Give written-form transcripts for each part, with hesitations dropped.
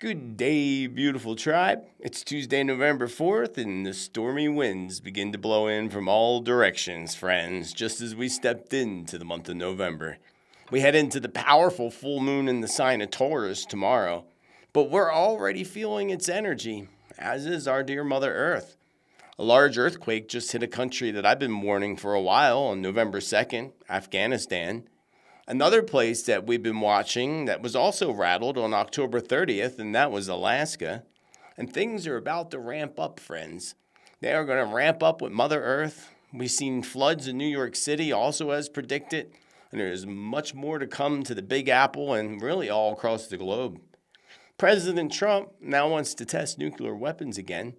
Good day, beautiful tribe. It's Tuesday, November 4th, and the stormy winds begin to blow in from all directions, friends, just as we stepped into the month of November. We head into the powerful full moon in the sign of Taurus tomorrow, but we're already feeling its energy, as is our dear Mother Earth. A large earthquake just hit a country that I've been warning for a while on November 2nd, Afghanistan. Another place that we've been watching that was also rattled on October 30th, and that was Alaska. And things are about to ramp up, friends. They are going to ramp up with Mother Earth. We've seen floods in New York City also as predicted, and there's much more to come to the Big Apple and really all across the globe. President Trump now wants to test nuclear weapons again.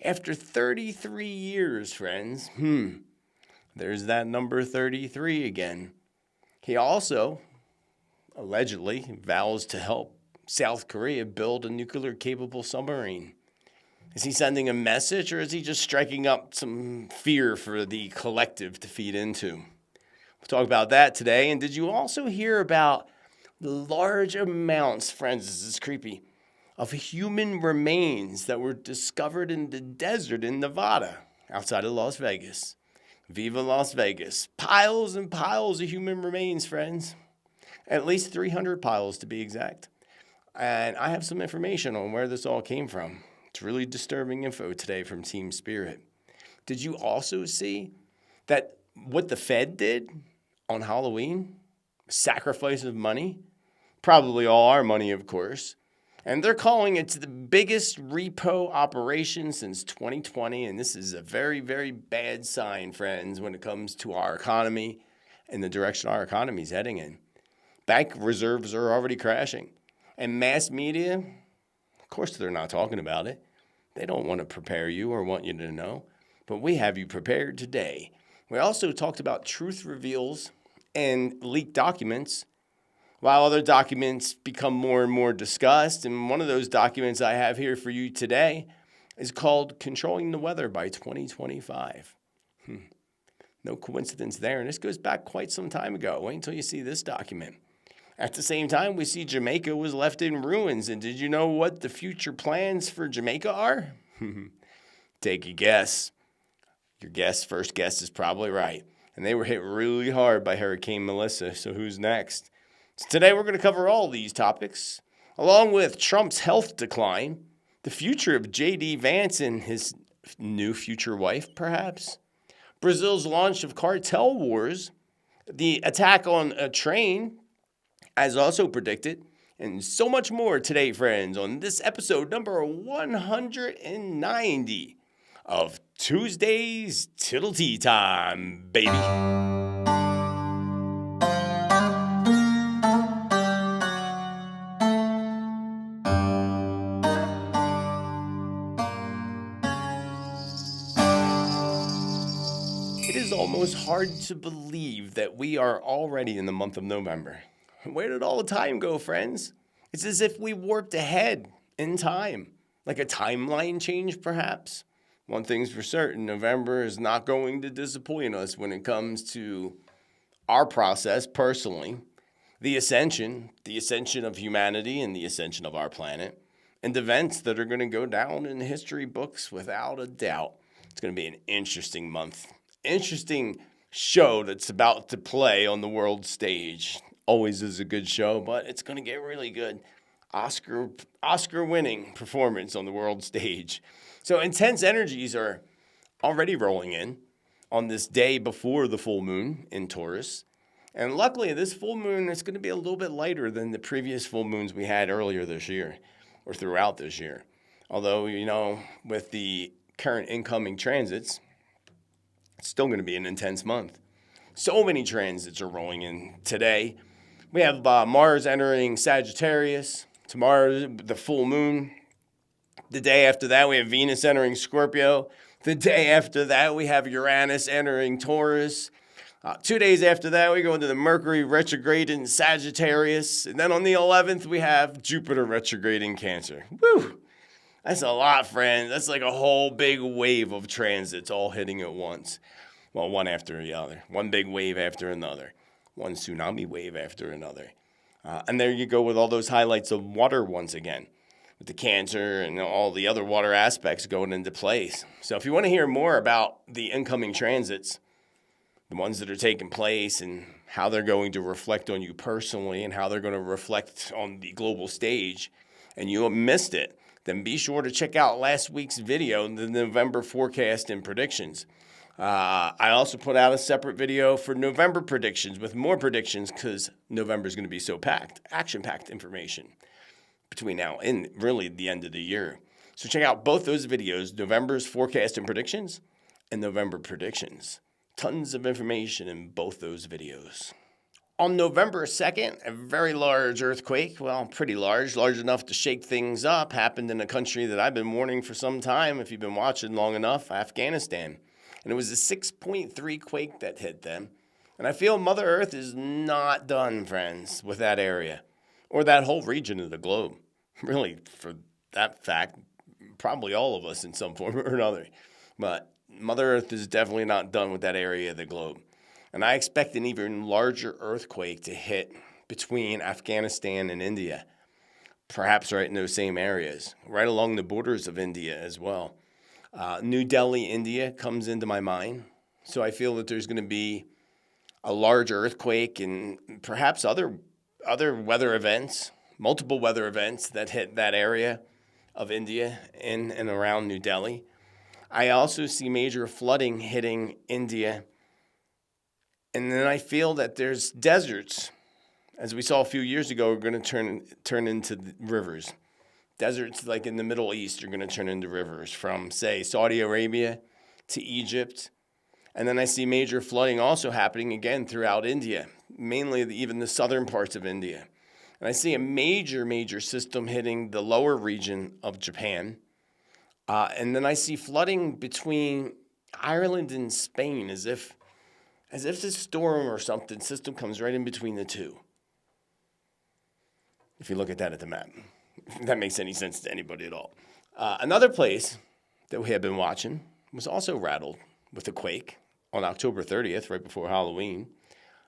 After 33 years, friends. There's that number 33 again. He also, allegedly, vows to help South Korea build a nuclear-capable submarine. Is he sending a message, or is he just striking up some fear for the collective to feed into? We'll talk about that today. And did you also hear about the large amounts, friends, this is creepy, of human remains that were discovered in the desert in Nevada, outside of Las Vegas? Viva Las Vegas. Piles and piles of human remains, friends. At least 300 piles to be exact. And I have some information on where this all came from. It's really disturbing info today from Team Spirit. Did you also see that what the Fed did on Halloween? Sacrifice of money? Probably all our money, of course. And they're calling it the biggest repo operation since 2020. And this is a very, very bad sign, friends, when it comes to our economy and the direction our economy is heading in. Bank reserves are already crashing. And mass media, of course, they're not talking about it. They don't want to prepare you or want you to know. But we have you prepared today. We also talked about truth reveals and leaked documents, while other documents become more and more discussed. And one of those documents I have here for you today is called Controlling the Weather by 2025. No coincidence there. And this goes back quite some time ago. Wait until you see this document. At the same time, we see Jamaica was left in ruins. And did you know what the future plans for Jamaica are? Take a guess. Your first guess is probably right. And they were hit really hard by Hurricane Melissa. So who's next? So today we're going to cover all these topics, along with Trump's health decline, the future of J.D. Vance and his new future wife, perhaps, Brazil's launch of cartel wars, the attack on a train, as also predicted, and so much more today, friends, on this episode number 190 of Tuesday's Teatime, baby. It is almost hard to believe that we are already in the month of November. Where did all the time go, friends? It's as if we warped ahead in time, like a timeline change, perhaps. One thing's for certain, November is not going to disappoint us when it comes to our process personally, the ascension of humanity and the ascension of our planet, and events that are going to go down in history books without a doubt. It's going to be an interesting month. Interesting show that's about to play on the world stage. Always is a good show, but it's going to get really good. Oscar-winning performance on the world stage. So intense energies are already rolling in on this day before the full moon in Taurus. And luckily, this full moon is going to be a little bit lighter than the previous full moons we had earlier this year or throughout this year. Although, with the current incoming transits, it's still going to be an intense month. So many transits are rolling in today. We have Mars entering Sagittarius. Tomorrow, the full moon. The day after that, we have Venus entering Scorpio. The day after that, we have Uranus entering Taurus. 2 days after that, we go into the Mercury retrograde in Sagittarius. And then on the 11th, we have Jupiter retrograde in Cancer. Woo! That's a lot, friends. That's like a whole big wave of transits all hitting at once. Well, one after the other. One big wave after another. One tsunami wave after another. And there you go with all those highlights of water once again. with the Cancer and all the other water aspects going into place. So if you want to hear more about the incoming transits, the ones that are taking place and how they're going to reflect on you personally and how they're going to reflect on the global stage, and you missed it, then be sure to check out last week's video, the November forecast and predictions. I also put out a separate video for November predictions with more predictions because November is going to be so packed, action-packed information between now and really the end of the year. So check out both those videos, November's forecast and predictions and November predictions. Tons of information in both those videos. On November 2nd, a very large earthquake, well, pretty large enough to shake things up, happened in a country that I've been warning for some time, if you've been watching long enough, Afghanistan. And it was a 6.3 quake that hit them. And I feel Mother Earth is not done, friends, with that area or that whole region of the globe. Really, for that fact, probably all of us in some form or another. But Mother Earth is definitely not done with that area of the globe. And I expect an even larger earthquake to hit between Afghanistan and India, perhaps right in those same areas, right along the borders of India as well. New Delhi, India comes into my mind. So I feel that there's going to be a large earthquake and perhaps other weather events, multiple weather events that hit that area of India in and around New Delhi. I also see major flooding hitting India. And then I feel that there's deserts, as we saw a few years ago, are going to turn into rivers. Deserts like in the Middle East are going to turn into rivers from, say, Saudi Arabia to Egypt. And then I see major flooding also happening again throughout India, mainly even the southern parts of India. And I see a major system hitting the lower region of Japan. And then I see flooding between Ireland and Spain as if this storm or something system comes right in between the two. If you look at that at the map, if that makes any sense to anybody at all. Another place that we had been watching was also rattled with a quake on October 30th, right before Halloween,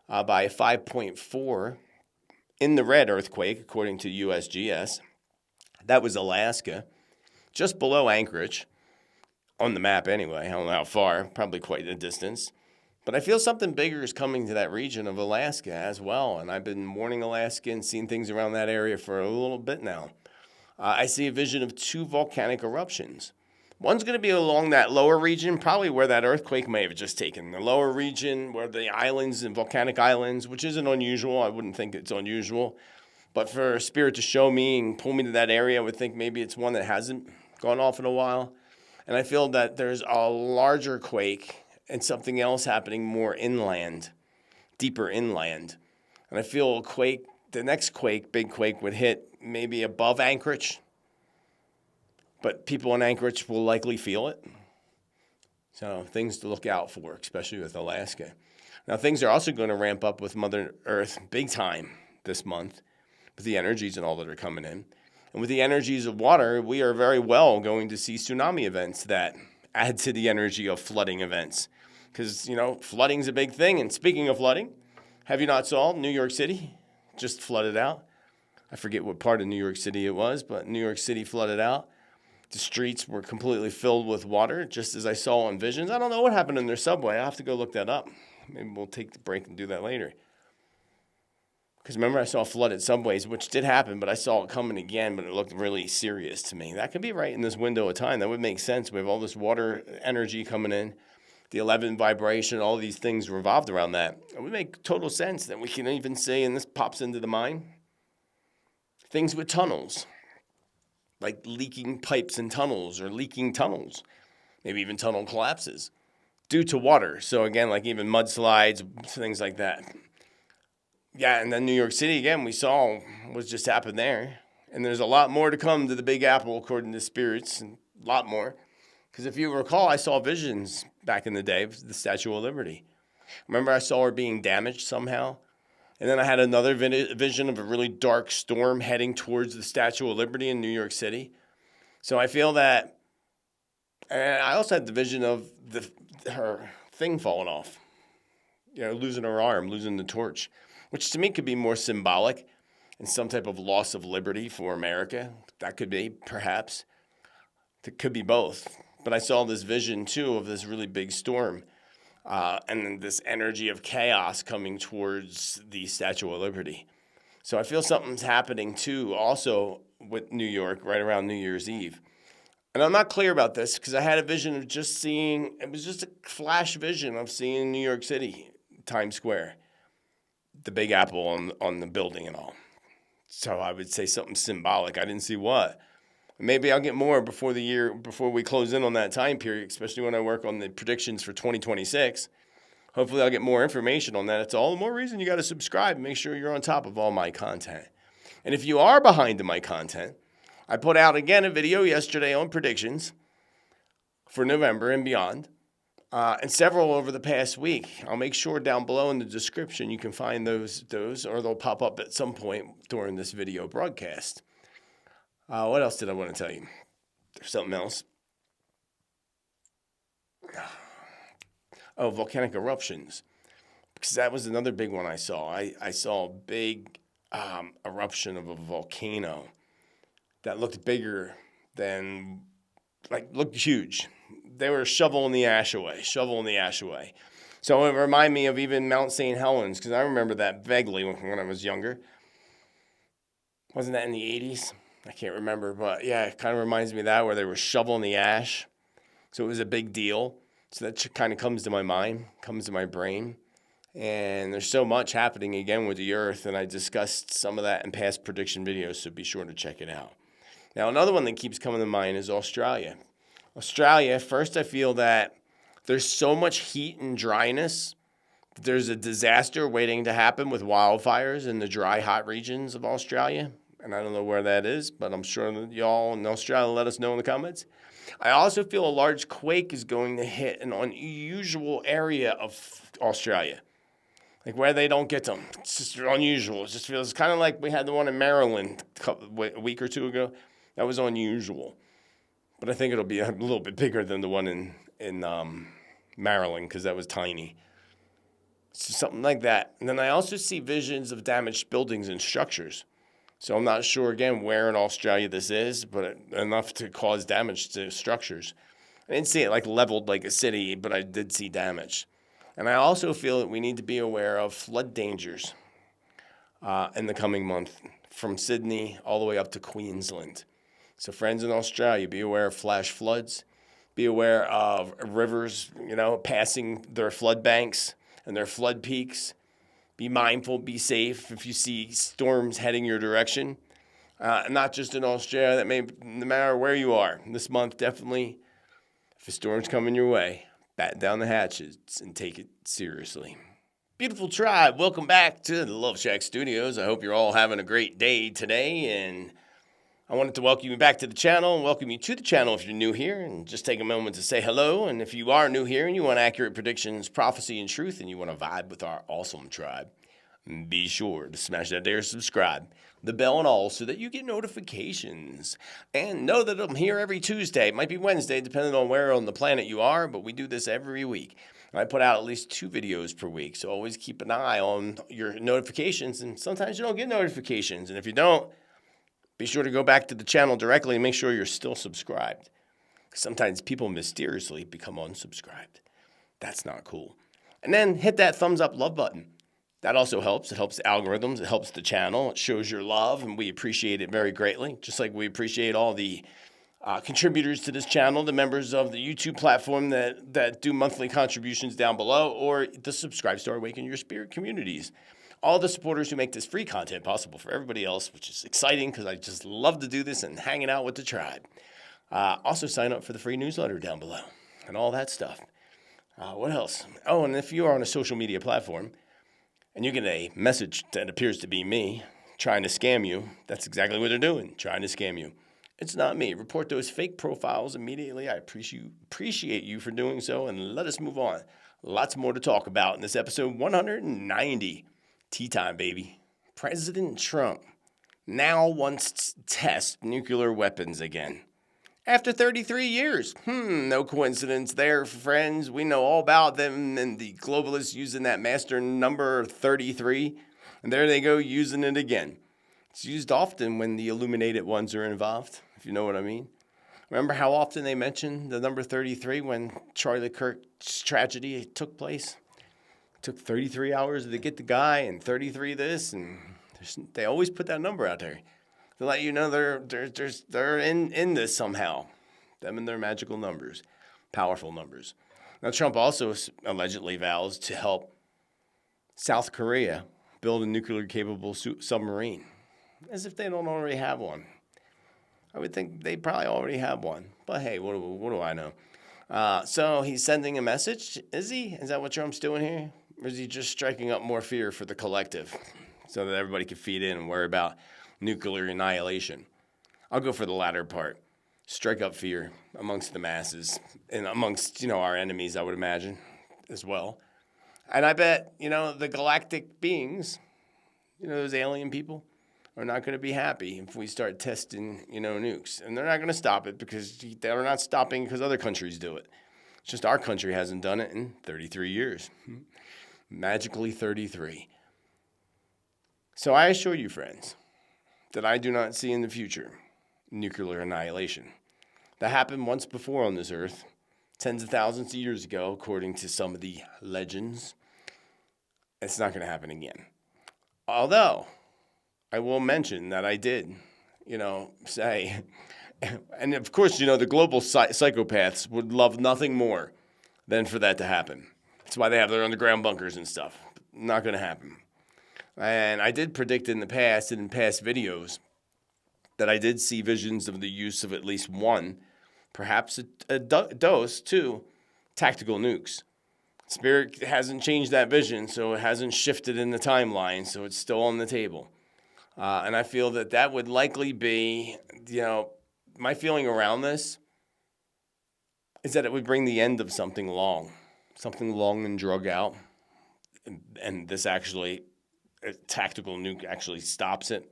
by a 5.4 in the red earthquake, according to USGS. That was Alaska, just below Anchorage, on the map anyway. I don't know how far, probably quite a distance. But I feel something bigger is coming to that region of Alaska as well. And I've been warning Alaska and seeing things around that area for a little bit now. I see a vision of 2 volcanic eruptions. One's going to be along that lower region, probably where that earthquake may have just taken. The lower region where the islands and volcanic islands, which isn't unusual. I wouldn't think it's unusual. But for a spirit to show me and pull me to that area, I would think maybe it's one that hasn't gone off in a while. And I feel that there's a larger quake and something else happening more inland, deeper inland. And I feel the next quake, big quake, would hit maybe above Anchorage. But people in Anchorage will likely feel it. So things to look out for, especially with Alaska. Now, things are also going to ramp up with Mother Earth big time this month with the energies and all that are coming in. And with the energies of water, we are very well going to see tsunami events that add to the energy of flooding events. Because, flooding's a big thing. And speaking of flooding, have you not saw New York City just flooded out? I forget what part of New York City it was, but New York City flooded out. The streets were completely filled with water, just as I saw on visions. I don't know what happened in their subway. I'll have to go look that up. Maybe we'll take the break and do that later. Because remember, I saw flooded subways, which did happen, but I saw it coming again, but it looked really serious to me. That could be right in this window of time. That would make sense. We have all this water energy coming in. The 11 vibration, all these things revolved around that. It would make total sense that we can even say, and this pops into the mind, things with tunnels, like leaking pipes and tunnels or leaking tunnels, maybe even tunnel collapses due to water. So again, like even mudslides, things like that. Yeah, and then New York City, again, we saw what just happened there. And there's a lot more to come to the Big Apple, according to spirits, and a lot more. Because if you recall, I saw visions back in the day of the Statue of Liberty. Remember, I saw her being damaged somehow? And then I had another vision of a really dark storm heading towards the Statue of Liberty in New York City. So I feel that, and I also had the vision of her thing falling off, losing her arm, losing the torch, which to me could be more symbolic. and some type of loss of liberty for America. That could be, perhaps. It could be both. But I saw this vision, too, of this really big storm and then this energy of chaos coming towards the Statue of Liberty. So I feel something's happening, too, also with New York right around New Year's Eve. And I'm not clear about this because I had a vision of just seeing, it was just a flash vision of seeing New York City, Times Square, the Big Apple on the building and all. So I would say something symbolic. I didn't see what. Maybe I'll get more before we close in on that time period, especially when I work on the predictions for 2026. Hopefully I'll get more information on that. It's all the more reason you got to subscribe and make sure you're on top of all my content. And if you are behind in my content, I put out again a video yesterday on predictions for November and beyond, and several over the past week. I'll make sure down below in the description you can find those, or they'll pop up at some point during this video broadcast. What else did I want to tell you? There's something else. Oh, volcanic eruptions. Because that was another big one I saw. I saw a big eruption of a volcano that looked bigger than, looked huge. They were shoveling the ash away. So it reminded me of even Mount St. Helens, because I remember that vaguely when I was younger. Wasn't that in the 80s? I can't remember, but yeah, it kind of reminds me of that, where they were shoveling the ash. So it was a big deal. So that kind of comes to my mind, comes to my brain. And there's so much happening again with the Earth, and I discussed some of that in past prediction videos, so be sure to check it out. Now, another one that keeps coming to mind is Australia. Australia, first I feel that there's so much heat and dryness. There's a disaster waiting to happen with wildfires in the dry, hot regions of Australia. And I don't know where that is, but I'm sure that y'all in Australia let us know in the comments. I also feel a large quake is going to hit an unusual area of Australia, like where they don't get them. It's just unusual. It just feels kind of like we had the one in Maryland a week or two ago. That was unusual. But I think it'll be a little bit bigger than the one in Maryland, because that was tiny. So something like that. And then I also see visions of damaged buildings and structures. So I'm not sure, again, where in Australia this is, but enough to cause damage to structures. I didn't see it leveled like a city, but I did see damage. And I also feel that we need to be aware of flood dangers in the coming month, from Sydney all the way up to Queensland. So friends in Australia, be aware of flash floods. Be aware of rivers, passing their flood banks and their flood peaks. Be mindful, be safe if you see storms heading your direction. Not just in Australia, no matter where you are. This month, definitely, if a storm's coming your way, batten down the hatches and take it seriously. Beautiful tribe, welcome back to the Love Shack Studios. I hope you're all having a great day today, and I wanted to welcome you back to the channel and welcome you to the channel if you're new here, and just take a moment to say hello. And if you are new here and you want accurate predictions, prophecy, and truth, and you want to vibe with our awesome tribe, be sure to smash that there subscribe, the bell and all, so that you get notifications. And know that I'm here every Tuesday. It might be Wednesday, depending on where on the planet you are, but we do this every week. And I put out at least 2 videos per week, so always keep an eye on your notifications. And sometimes you don't get notifications, and if you don't, be sure to go back to the channel directly and make sure you're still subscribed. Sometimes people mysteriously become unsubscribed. That's not cool. And then hit that thumbs up love button. That also helps. It helps the algorithms. It helps the channel. It shows your love, and we appreciate it very greatly, just like we appreciate all the contributors to this channel, the members of the YouTube platform that do monthly contributions down below, or the Subscribe to Awaken Your Spirit communities. All the supporters who make this free content possible for everybody else, which is exciting because I just love to do this and hanging out with the tribe. Also sign up for the free newsletter down below and all that stuff. What else? Oh, and if you are on a social media platform and you get a message that appears to be me trying to scam you, that's exactly what they're doing, trying to scam you. It's not me. Report those fake profiles immediately. I appreciate you for doing so, and let us move on. Lots more to talk about in this episode 190. Teatime, baby. President Trump now wants to test nuclear weapons again. After 33 years. No coincidence there, friends. We know all about them and the globalists using that master number 33. And there they go, using it again. It's used often when the illuminated ones are involved, if you know what I mean. Remember how often they mentioned the number 33 when Charlie Kirk's tragedy took place? It took 33 hours to get the guy and 33 this, and they always put that number out there to let you know they're in this somehow. Them and their magical numbers, powerful numbers. Now, Trump also allegedly vows to help South Korea build a nuclear-capable submarine, as if they don't already have one. I would think they probably already have one. But hey, what do I know? So he's sending a message, is he? Is that what Trump's doing here? Or is he just striking up more fear for the collective so that everybody can feed in and worry about nuclear annihilation? I'll go for the latter part. Strike up fear amongst the masses and amongst, our enemies, I would imagine, as well. And I bet, the galactic beings, those alien people, are not going to be happy if we start testing, nukes. And they're not going to stop it because they're not stopping because other countries do it. It's just our country hasn't done it in 33 years. Magically 33. So I assure you, friends, that I do not see in the future nuclear annihilation. That happened once before on this earth, tens of thousands of years ago, according to some of the legends. It's not going to happen again. Although, I will mention that I did, say, and of course, the global psychopaths would love nothing more than for that to happen. That's why they have their underground bunkers and stuff. Not going to happen. And I did predict in the past and in past videos that I did see visions of the use of at least one, perhaps a dose, two tactical nukes. Spirit hasn't changed that vision, so it hasn't shifted in the timeline, so it's still on the table. And I feel that would likely be, my feeling around this is that it would bring the end of something long and drug out. And this actually, a tactical nuke actually stops it.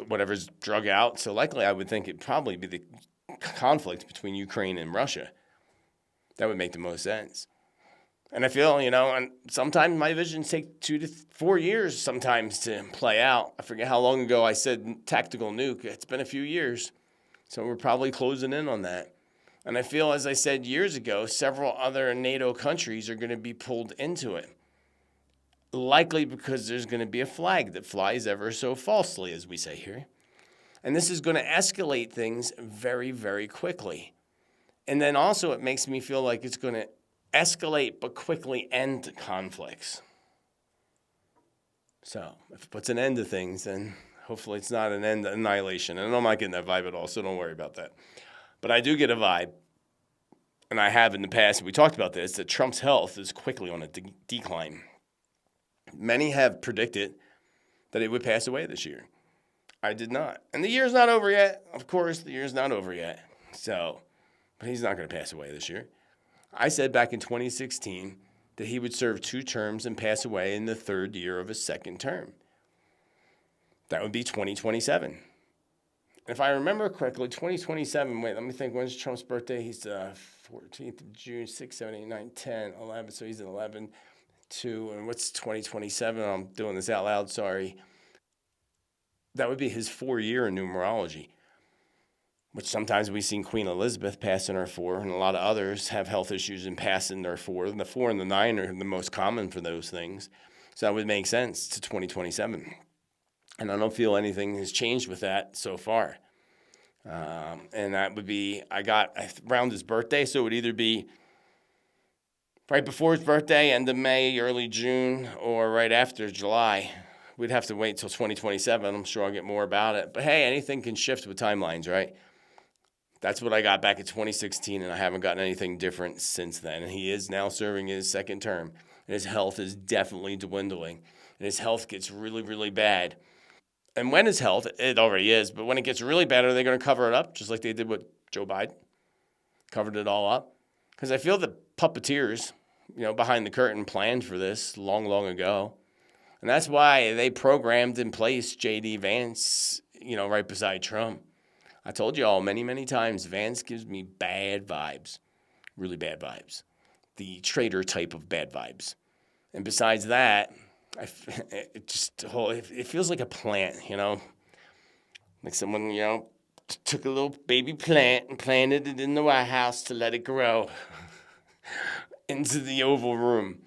Whatever's drug out. So likely I would think it'd probably be the conflict between Ukraine and Russia. That would make the most sense. And I feel, and sometimes my visions take 2 to 4 years sometimes to play out. I forget how long ago I said tactical nuke. It's been a few years. So we're probably closing in on that. And I feel, as I said years ago, several other NATO countries are going to be pulled into it. Likely because there's going to be a flag that flies ever so falsely, as we say here. And this is going to escalate things very, very quickly. And then also it makes me feel like it's going to escalate but quickly end conflicts. So if it puts an end to things, then hopefully it's not an end to annihilation. And I'm not getting that vibe at all, so don't worry about that. But I do get a vibe, and I have in the past, and we talked about this, that Trump's health is quickly on a decline. Many have predicted that he would pass away this year. I did not. And the year's not over yet. Of course, the year's not over yet. But he's not going to pass away this year. I said back in 2016 that he would serve 2 terms and pass away in the 3rd year of his 2nd term. That would be 2027. And if I remember correctly, 2027, wait, let me think, when's Trump's birthday? He's 14th of June, 6, 7, 8, 9, 10, 11, so he's 11, 2, and what's 2027? I'm doing this out loud, sorry. That would be his 4-year in numerology, which sometimes we've seen Queen Elizabeth pass in her 4, and a lot of others have health issues and pass in their 4. And the 4 and the 9 are the most common for those things. So that would make sense to 2027. And I don't feel anything has changed with that so far. And that would be, I got around his birthday, so it would either be right before his birthday, end of May, early June, or right after July. We'd have to wait till 2027. I'm sure I'll get more about it. But hey, anything can shift with timelines, right? That's what I got back in 2016, and I haven't gotten anything different since then. And he is now serving his 2nd term, and his health is definitely dwindling. And his health gets really, really bad. And when his health, it already is, but when it gets really bad, are they going to cover it up, just like they did with Joe Biden? Covered it all up? Because I feel the puppeteers, behind the curtain planned for this long, long ago. And that's why they programmed in place J.D. Vance, right beside Trump. I told you all many, many times, Vance gives me bad vibes, really bad vibes, the traitor type of bad vibes. And besides that, It feels like a plant, like someone, took a little baby plant and planted it in the White House to let it grow into the Oval Room.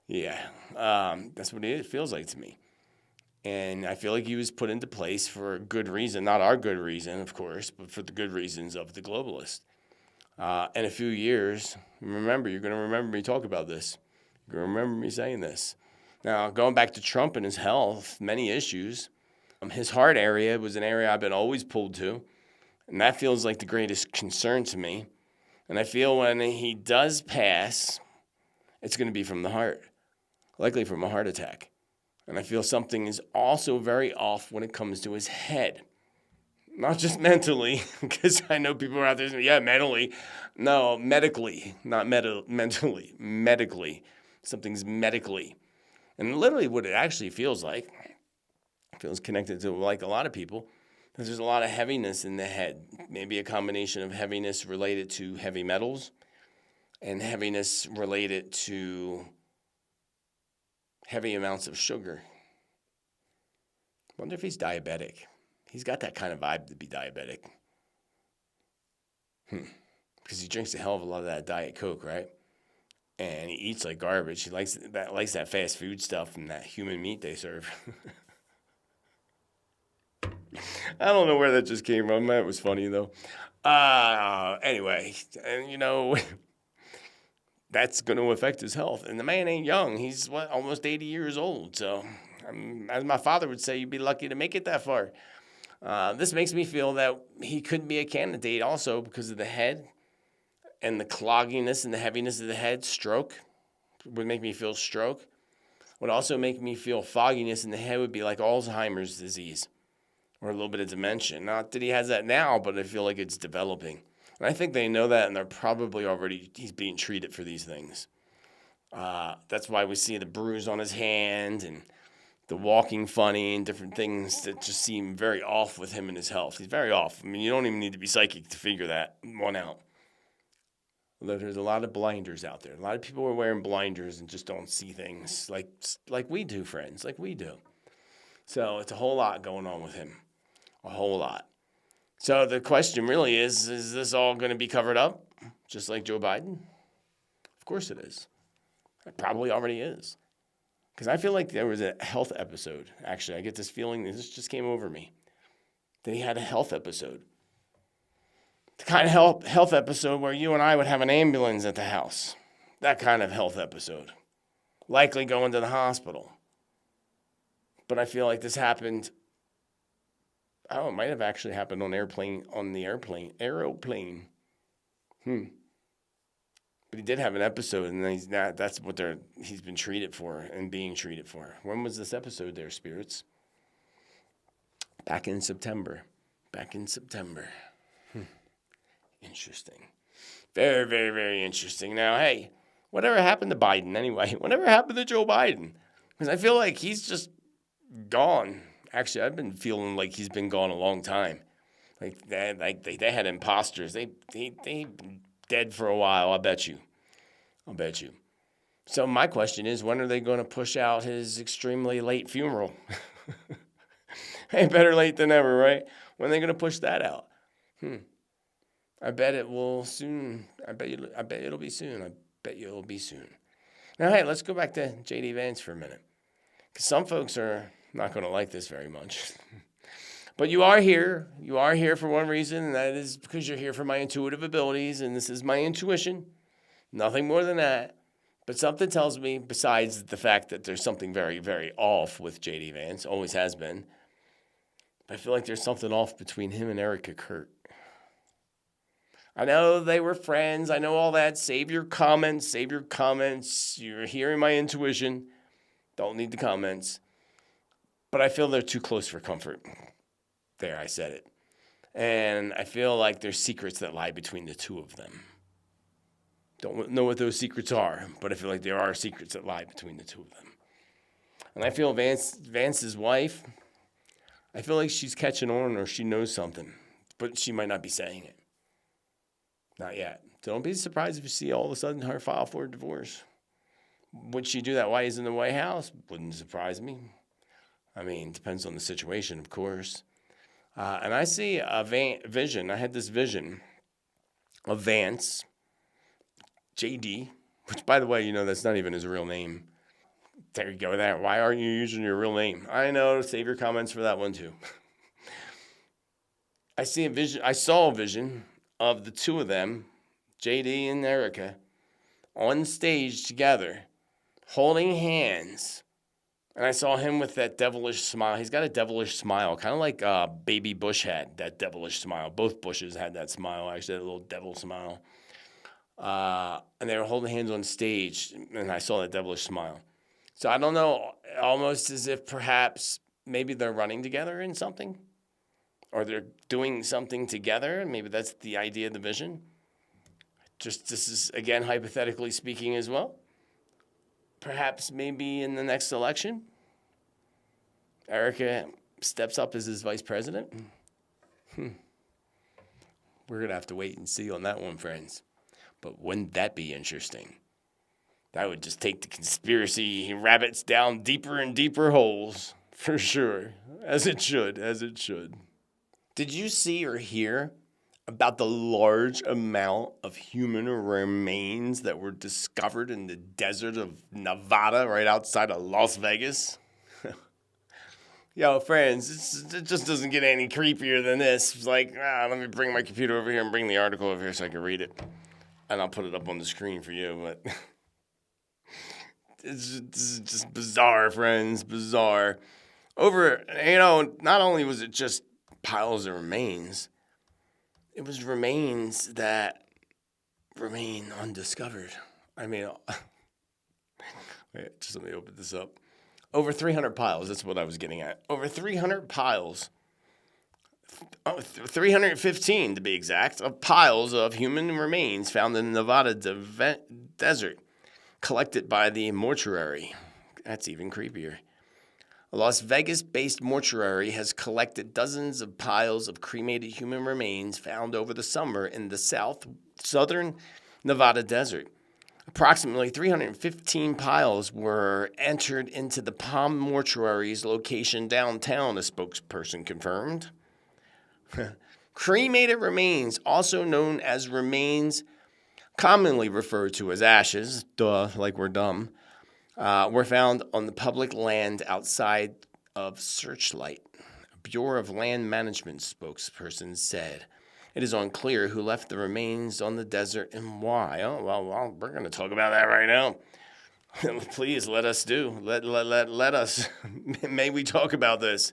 Yeah, that's what it feels like to me. And I feel like he was put into place for a good reason, not our good reason, of course, but for the good reasons of the globalists. In a few years, you're going to remember me talk about this. You're going to remember me saying this. Now, going back to Trump and his health, many issues. His heart area was an area I've been always pulled to, and that feels like the greatest concern to me. And I feel when he does pass, it's going to be from the heart, likely from a heart attack. And I feel something is also very off when it comes to his head. Not just mentally, because I know people are out there saying, yeah, mentally. No, medically, not mentally, medically. Something's medically. And literally what it actually feels like, feels connected to, like a lot of people, because there's a lot of heaviness in the head. Maybe a combination of heaviness related to heavy metals and heaviness related to heavy amounts of sugar. Wonder if he's diabetic. He's got that kind of vibe to be diabetic. Because he drinks a hell of a lot of that Diet Coke, right? And he eats like garbage. He likes that fast food stuff and that human meat they serve. I don't know where that just came from. That was funny, though. Anyway, and that's going to affect his health. And the man ain't young. He's, almost 80 years old. So, as my father would say, you'd be lucky to make it that far. This makes me feel that he could be a candidate also because of the head and the clogginess and the heaviness of the head. Stroke would make me feel stroke. Would also make me feel fogginess in the head would be like Alzheimer's disease or a little bit of dementia. Not that he has that now, but I feel like it's developing. And I think they know that, and they're probably he's being treated for these things. That's why we see the bruise on his hand and the walking funny and different things that just seem very off with him and his health. He's very off. I mean, you don't even need to be psychic to figure that one out. Although there's a lot of blinders out there. A lot of people are wearing blinders and just don't see things like we do, friends, like we do. So it's a whole lot going on with him. A whole lot. So the question really is this all going to be covered up, just like Joe Biden? Of course it is. It probably already is. Because I feel like there was a health episode. Actually, I get this feeling, this just came over me, that he had a health episode. The kind of health episode where you and I would have an ambulance at the house. That kind of health episode. Likely going to the hospital. But I feel like this happened. Oh, it might have actually happened on the airplane. But he did have an episode, and that's what he's been treated for and being treated for. When was this episode there, spirits? Back in September. Interesting. Very, very, very interesting. Now, hey, whatever happened to Biden anyway? Whatever happened to Joe Biden? Because I feel like he's just gone. Actually, I've been feeling like he's been gone a long time. They had imposters. They dead for a while, I bet you. So my question is, when are they going to push out his extremely late funeral? Hey, better late than never, right? When are they going to push that out? I bet it will soon. I bet it'll be soon. Now, hey, let's go back to J.D. Vance for a minute. Because some folks are not going to like this very much. But you are here. You are here for one reason, and that is because you're here for my intuitive abilities, and this is my intuition. Nothing more than that. But something tells me, besides the fact that there's something very, very off with J.D. Vance, always has been, I feel like there's something off between him and Erica Kurt. I know they were friends. I know all that. Save your comments. You're hearing my intuition. Don't need the comments. But I feel they're too close for comfort. There, I said it. And I feel like there's secrets that lie between the two of them. Don't know what those secrets are, but I feel like there are secrets that lie between the two of them. And I feel Vance's wife, I feel like she's catching on or she knows something, but she might not be saying it. Not yet. So don't be surprised if you see all of a sudden her file for a divorce. Would she do that while he's in the White House? Wouldn't surprise me. I mean, depends on the situation, of course. And I see a vision. I had this vision of Vance, JD, which, by the way, that's not even his real name. There you go. There. Why aren't you using your real name? I know. Save your comments for that one too. I saw a vision of the two of them, JD and Erica, on stage together, holding hands. And I saw him with that devilish smile. He's got a devilish smile, kind of like Baby Bush had that devilish smile. Both Bushes had that smile, actually, that little devil smile. And they were holding hands on stage, and I saw that devilish smile. So I don't know, almost as if perhaps maybe they're running together in something, or they're doing something together. Maybe that's the idea of the vision. Just this is, again, hypothetically speaking as well. Perhaps maybe in the next election, Erica steps up as his vice president. We're going to have to wait and see on that one, friends. But wouldn't that be interesting? That would just take the conspiracy rabbits down deeper and deeper holes, for sure. As it should. Did you see or hear about the large amount of human remains that were discovered in the desert of Nevada right outside of Las Vegas? Yo, friends, it just doesn't get any creepier than this. It's like, let me bring my computer over here and bring the article over here so I can read it. And I'll put it up on the screen for you, but it's just bizarre, friends, bizarre. Not only was it just piles of remains, it was remains that remain undiscovered. I mean, wait, just let me open this up. Over 300 piles, that's what I was getting at. Over 300 piles, 315 to be exact, of piles of human remains found in the Nevada desert, collected by the mortuary. That's even creepier. A Las Vegas-based mortuary has collected dozens of piles of cremated human remains found over the summer in the southern Nevada desert. Approximately 315 piles were entered into the Palm Mortuary's location downtown, a spokesperson confirmed. Cremated remains, also known as remains, commonly referred to as ashes, like we're dumb, were found on the public land outside of Searchlight. A Bureau of Land Management spokesperson said. It is unclear who left the remains on the desert and why. Oh, well, we're going to talk about that right now. Please let us do. Let us. May we talk about this?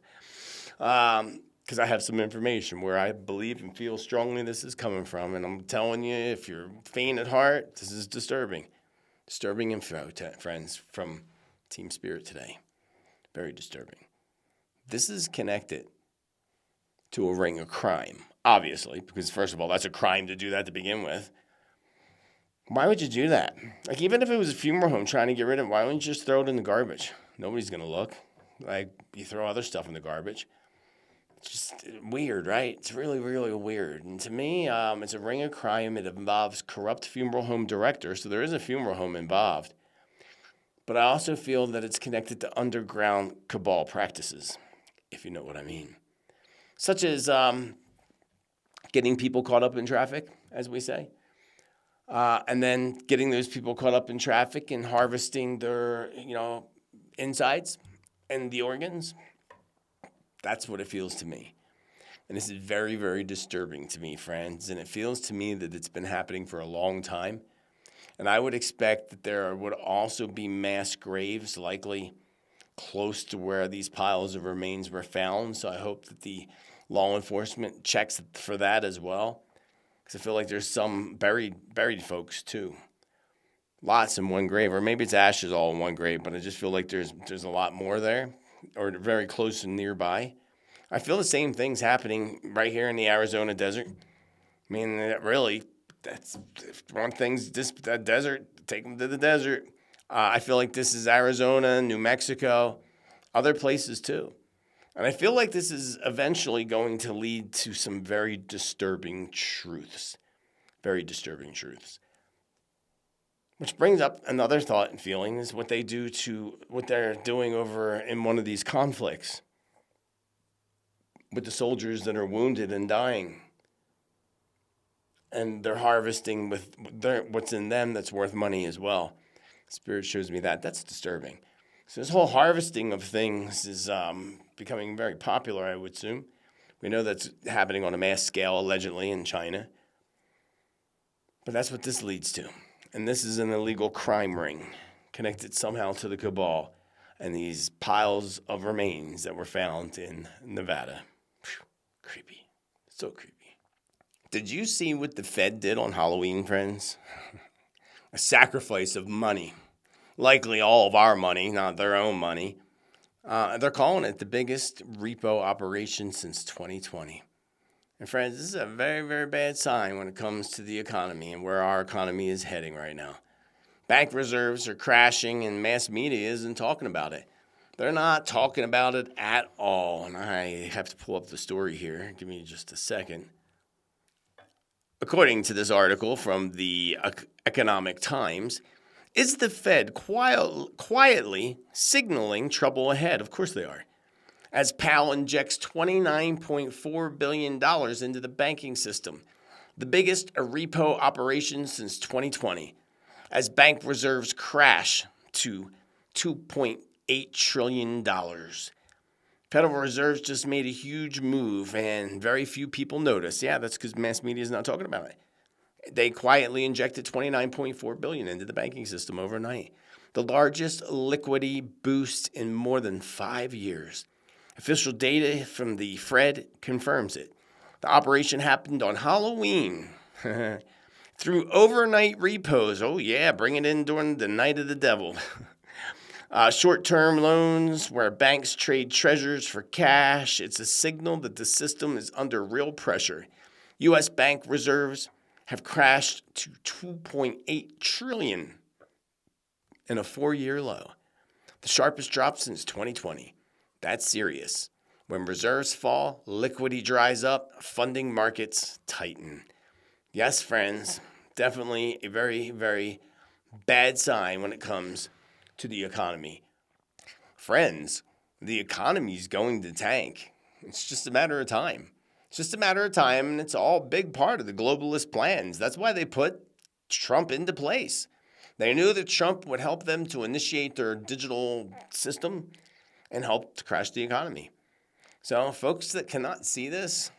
Because I have some information where I believe and feel strongly this is coming from. And I'm telling you, if you're faint at heart, this is disturbing. Disturbing info, friends, from Team Spirit today. Very disturbing. This is connected to a ring of crime. Obviously, because first of all, that's a crime to do that to begin with. Why would you do that? Like, even if it was a funeral home trying to get rid of it, why wouldn't you just throw it in the garbage? Nobody's going to look. Like, you throw other stuff in the garbage. It's just weird, right? It's really, really weird. And to me, it's a ring of crime. It involves corrupt funeral home directors, so there is a funeral home involved. But I also feel that it's connected to underground cabal practices, if you know what I mean. Such as getting people caught up in traffic, as we say, and then getting those people caught up in traffic and harvesting their, insides and the organs. That's what it feels to me. And this is very, very disturbing to me, friends. And it feels to me that it's been happening for a long time. And I would expect that there would also be mass graves, likely close to where these piles of remains were found. So I hope that the law enforcement checks for that as well, because I feel like there's some buried folks too. Lots in one grave, or maybe it's ashes all in one grave, but I just feel like there's a lot more there, or very close and nearby. I feel the same things happening right here in the Arizona desert. I mean, really, that's one thing's that desert. Take them to the desert. I feel like this is Arizona, New Mexico, other places too. And I feel like this is eventually going to lead to some very disturbing truths. Very disturbing truths. Which brings up another thought and feeling is what they're doing over in one of these conflicts with the soldiers that are wounded and dying. And they're harvesting with what's in them that's worth money as well. Spirit shows me that. That's disturbing. So this whole harvesting of things is becoming very popular, I would assume. We know that's happening on a mass scale, allegedly, in China. But that's what this leads to. And this is an illegal crime ring connected somehow to the cabal and these piles of remains that were found in Nevada. Whew, creepy. So creepy. Did you see what the Fed did on Halloween, friends? A sacrifice of money. Likely all of our money, not their own money. They're calling it the biggest repo operation since 2020. And friends, this is a very, very bad sign when it comes to the economy and where our economy is heading right now. Bank reserves are crashing and mass media isn't talking about it. They're not talking about it at all. And I have to pull up the story here. Give me just a second. According to this article from the Economic Times, is the Fed quietly signaling trouble ahead? Of course they are. As Powell injects $29.4 billion into the banking system, the biggest repo operation since 2020, as bank reserves crash to $2.8 trillion. Federal Reserve just made a huge move, and very few people notice. Yeah, that's because mass media is not talking about it. They quietly injected $29.4 billion into the banking system overnight, the largest liquidity boost in more than 5 years. Official data from the Fed confirms it. The operation happened on Halloween through overnight repos. Oh, yeah, bring it in during the night of the devil. Short-term loans where banks trade treasures for cash. It's a signal that the system is under real pressure. U.S. bank reserves have crashed to $2.8 trillion in a 4-year low, the sharpest drop since 2020. That's Sirius. When reserves fall, liquidity dries up, funding markets tighten. Yes, friends, definitely a very, very bad sign when it comes to the economy. Friends, the economy is going to tank. It's just a matter of time. It's just a matter of time, and it's all a big part of the globalist plans. That's why they put Trump into place. They knew that Trump would help them to initiate their digital system and help to crash the economy. So folks that cannot see this,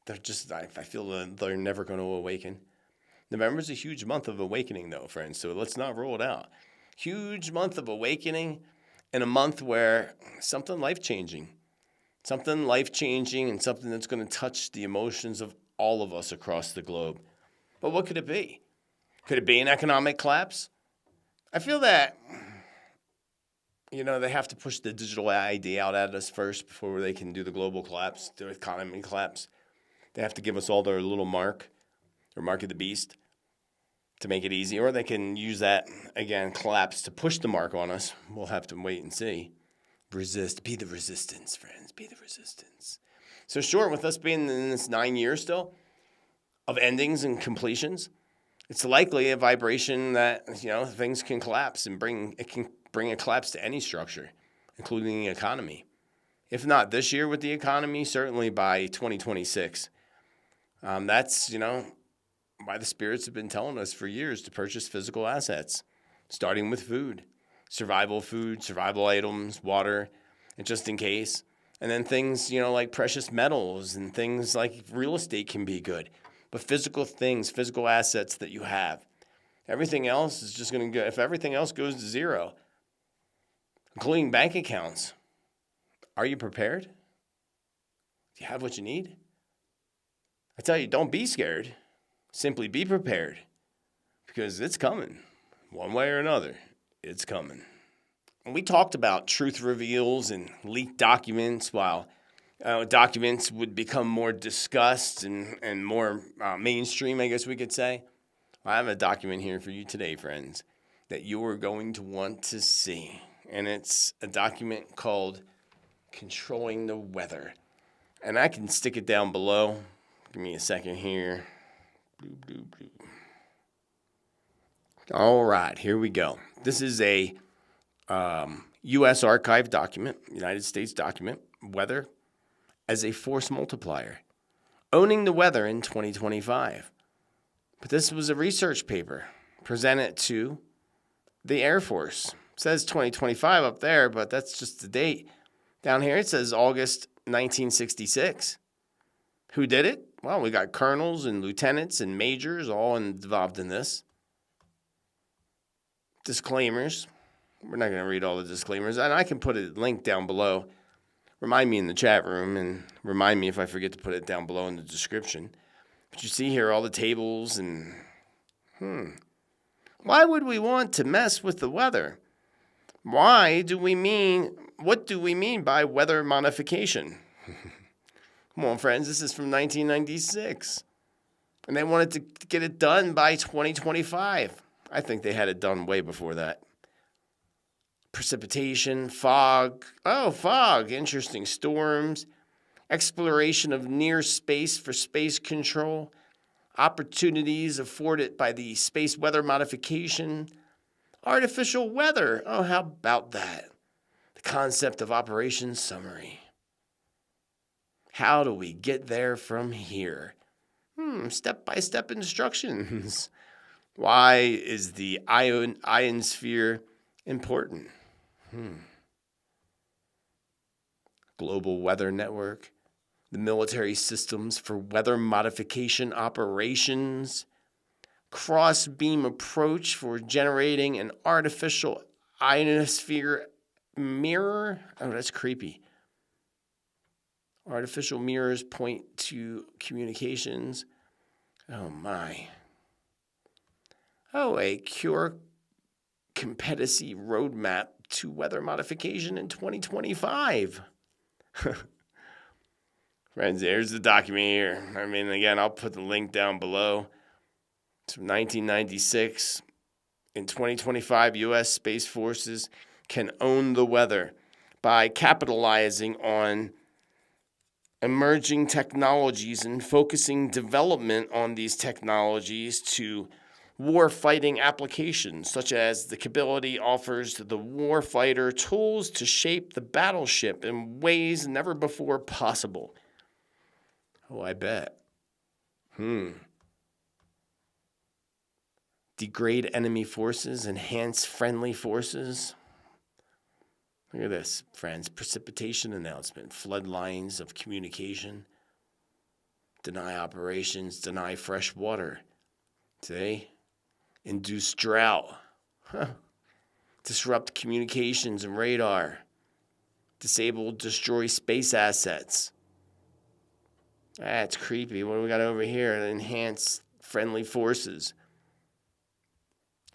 they're just, I feel that they're never going to awaken. November is a huge month of awakening, though, friends, so let's not rule it out. Huge month of awakening and a month where something life-changing and something that's going to touch the emotions of all of us across the globe. But what could it be? Could it be an economic collapse? I feel that, they have to push the digital ID out at us first before they can do the global collapse, the economy collapse. They have to give us all their little mark, or mark of the beast, to make it easy. Or they can use that, again, collapse to push the mark on us. We'll have to wait and see. Resist. Be the resistance, friends. Be the resistance. So sure, with us being in this 9 years still of endings and completions, it's likely a vibration that, things can collapse and bring a collapse to any structure, including the economy. If not this year with the economy, certainly by 2026. That's, why the spirits have been telling us for years to purchase physical assets, starting with food, survival items, water, and just in case. And then things, like precious metals and things like real estate can be good. But physical things, physical assets that you have. Everything else is just going to go, if everything else goes to zero, including bank accounts, are you prepared? Do you have what you need? I tell you, don't be scared. Simply be prepared. Because it's coming. One way or another, it's coming. And we talked about truth reveals and leaked documents while documents would become more discussed and more mainstream, I guess we could say. I have a document here for you today, friends, that you are going to want to see. And it's a document called Controlling the Weather. And I can stick it down below. Give me a second here. Bloop, bloop, bloop. All right, here we go. This is a U.S. archive document, United States document, weather as a force multiplier, owning the weather in 2025. But this was a research paper presented to the Air Force. It says 2025 up there, but that's just the date. Down here it says August 1966. Who did it? Well, we got colonels and lieutenants and majors all involved in this. Disclaimers. We're not going to read all the disclaimers. And I can put a link down below. Remind me in the chat room and remind me if I forget to put it down below in the description. But you see here all the tables and why would we want to mess with the weather? What do we mean by weather modification? Come on, friends, this is from 1996. And they wanted to get it done by 2025. I think they had it done way before that. Precipitation, fog. Oh, fog. Interesting. Storms. Exploration of near space for space control. Opportunities afforded by the space weather modification. Artificial weather. Oh, how about that? The concept of operation summary. How do we get there from here? Step-by-step instructions. Why is the ionosphere important? Global Weather Network. The military systems for weather modification operations. Cross-beam approach for generating an artificial ionosphere mirror. Oh, that's creepy. Artificial mirrors point to communications. Oh, my. Oh, a cure competency roadmap to weather modification in 2025. Friends, there's the document here. I mean, again, I'll put the link down below. It's from 1996. In 2025, U.S. Space Forces can own the weather by capitalizing on emerging technologies and focusing development on these technologies to war-fighting applications, such as the capability offers the warfighter tools to shape the battleship in ways never before possible. Oh, I bet. Degrade enemy forces, enhance friendly forces. Look at this, friends. Precipitation announcement, flood lines of communication, deny operations, deny fresh water. Today, induce drought, disrupt communications and radar, disable, destroy space assets. That's creepy. What do we got over here? Enhance friendly forces.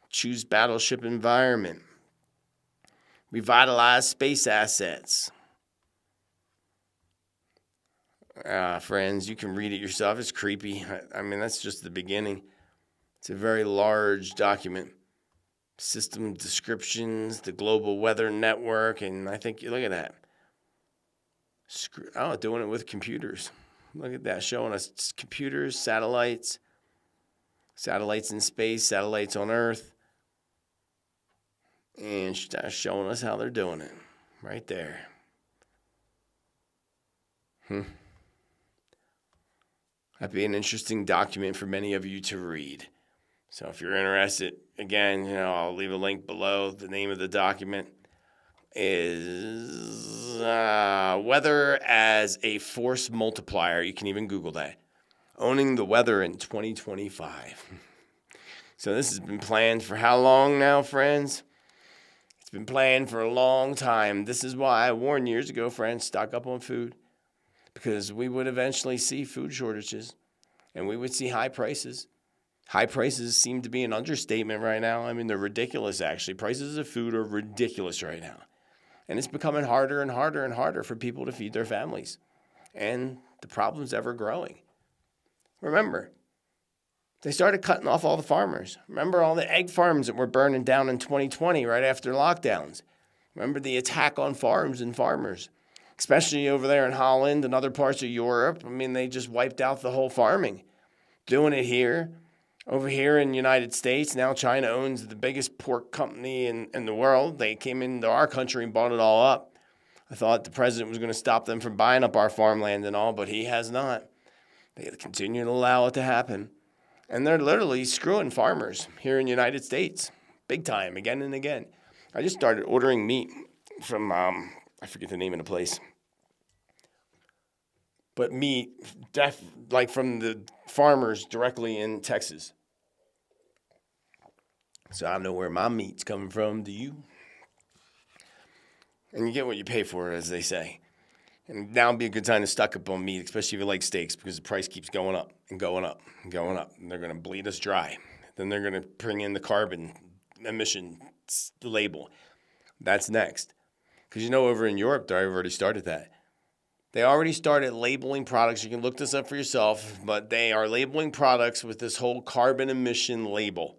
Choose battleship environment. Revitalize space assets. Friends, you can read it yourself. It's creepy. I mean, that's just the beginning. It's a very large document. System descriptions, the Global Weather Network, and I think, look at that. Doing it with computers. Look at that, showing us computers, satellites in space, satellites on Earth, and showing us how they're doing it right there. That'd be an interesting document for many of you to read. So if you're interested, again, I'll leave a link below. The name of the document is Weather as a Force Multiplier. You can even Google that. Owning the weather in 2025. So this has been planned for how long now, friends? It's been planned for a long time. This is why I warned years ago, friends, stock up on food. Because we would eventually see food shortages. And we would see high prices. High prices seem to be an understatement right now. I mean, they're ridiculous, actually. Prices of food are ridiculous right now. And it's becoming harder and harder and harder for people to feed their families. And the problem's ever growing. Remember, they started cutting off all the farmers. Remember all the egg farms that were burning down in 2020 right after lockdowns. Remember the attack on farms and farmers, especially over there in Holland and other parts of Europe. I mean, they just wiped out the whole farming. Doing it here. Over here in the United States, now China owns the biggest pork company in the world. They came into our country and bought it all up. I thought the president was going to stop them from buying up our farmland and all, but he has not. They continue to allow it to happen. And they're literally screwing farmers here in the United States. Big time, again and again. I just started ordering meat from, I forget the name of the place. But meat, like from the farmers directly in Texas. So I know where my meat's coming from, do you? And you get what you pay for, as they say. And now would be a good time to stock up on meat, especially if you like steaks, because the price keeps going up and going up and going up. And they're going to bleed us dry. Then they're going to bring in the carbon emission label. That's next. Because you know over in Europe, they've already started that. They already started labeling products. You can look this up for yourself, but they are labeling products with this whole carbon emission label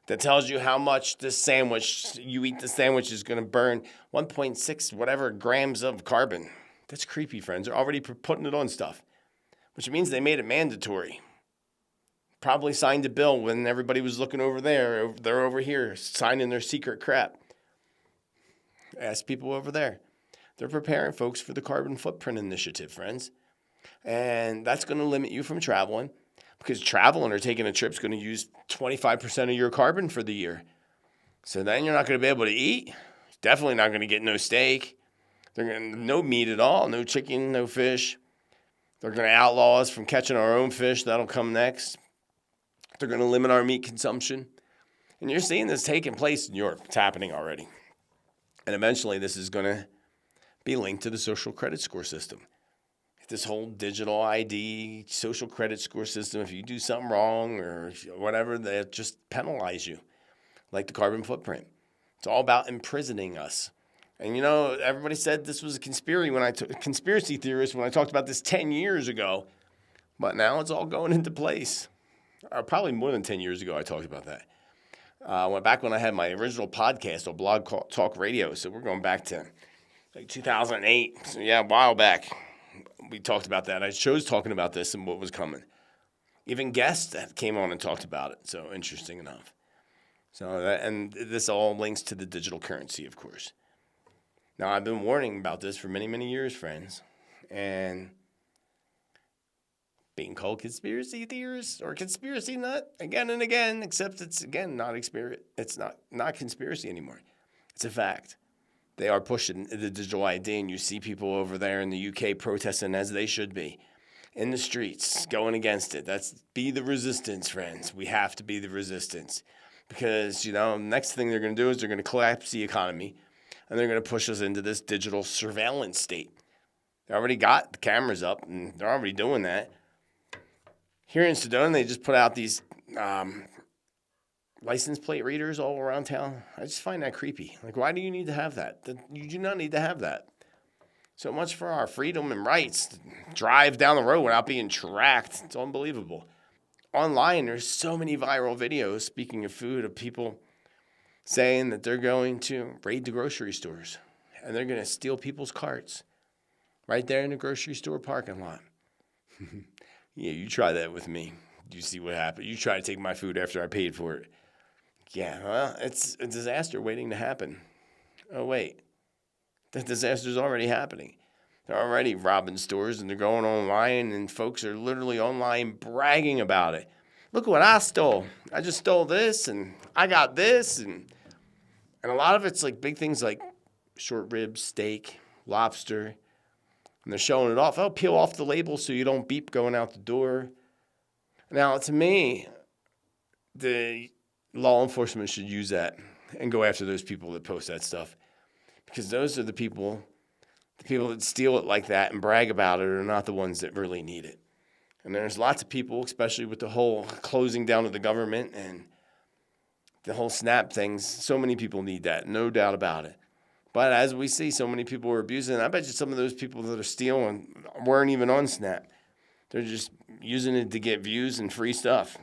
that tells you how much this sandwich, you eat the sandwich, is going to burn 1.6 whatever grams of carbon. That's creepy, friends. They're already putting it on stuff, which means they made it mandatory. Probably signed a bill when everybody was looking over there. They're over here signing their secret crap. Ask people over there. They're preparing folks for the carbon footprint initiative, friends. And that's going to limit you from traveling, because traveling or taking a trip is going to use 25% of your carbon for the year. So then you're not going to be able to eat. Definitely not going to get no steak. They're going to no meat at all, no chicken, no fish. They're going to outlaw us from catching our own fish. That'll come next. They're going to limit our meat consumption. And you're seeing this taking place in Europe. It's happening already. And eventually this is going to be linked to the social credit score system. This whole digital ID, social credit score system, if you do something wrong or whatever, they just penalize you, like the carbon footprint. It's all about imprisoning us. And you know, everybody said this was a conspiracy theorist when I talked about this 10 years ago, but now it's all going into place. Probably more than 10 years ago I talked about that. Went back when I had my original podcast on Blog Talk Radio, so we're going back to like 2008. So yeah, a while back. We talked about that. I chose talking about this and what was coming. Even guests that came on and talked about it. So interesting enough. And this all links to the digital currency, of course. Now, I've been warning about this for many, many years, friends. And being called conspiracy theorist or conspiracy nut again and again, except it's, again, it's not conspiracy anymore. It's a fact. They are pushing the digital ID, and you see people over there in the UK protesting, as they should be, in the streets, going against it. Be the resistance, friends. We have to be the resistance, because, you know, next thing they're going to do is they're going to collapse the economy, and they're going to push us into this digital surveillance state. They already got the cameras up, and they're already doing that. Here in Sedona, they just put out these license plate readers all around town. I just find that creepy. Like, why do you need to have that? You do not need to have that. So much for our freedom and rights to drive down the road without being tracked. It's unbelievable. Online, there's so many viral videos, speaking of food, of people saying that they're going to raid the grocery stores and they're going to steal people's carts right there in the grocery store parking lot. Yeah, you try that with me. You see what happens. You try to take my food after I paid for it. Yeah, well, it's a disaster waiting to happen. Oh, wait. That disaster's already happening. They're already robbing stores, and they're going online, and folks are literally online bragging about it. Look what I stole. I just stole this, and I got this. And a lot of it's like big things like short ribs, steak, lobster. And they're showing it off. Oh, peel off the label so you don't beep going out the door. Now, to me, the law enforcement should use that and go after those people that post that stuff, because those are the people that steal it like that and brag about it are not the ones that really need it. And there's lots of people, especially with the whole closing down of the government and the whole SNAP things, so many people need that, no doubt about it. But as we see, so many people are abusing it. I bet you some of those people that are stealing weren't even on SNAP. They're just using it to get views and free stuff.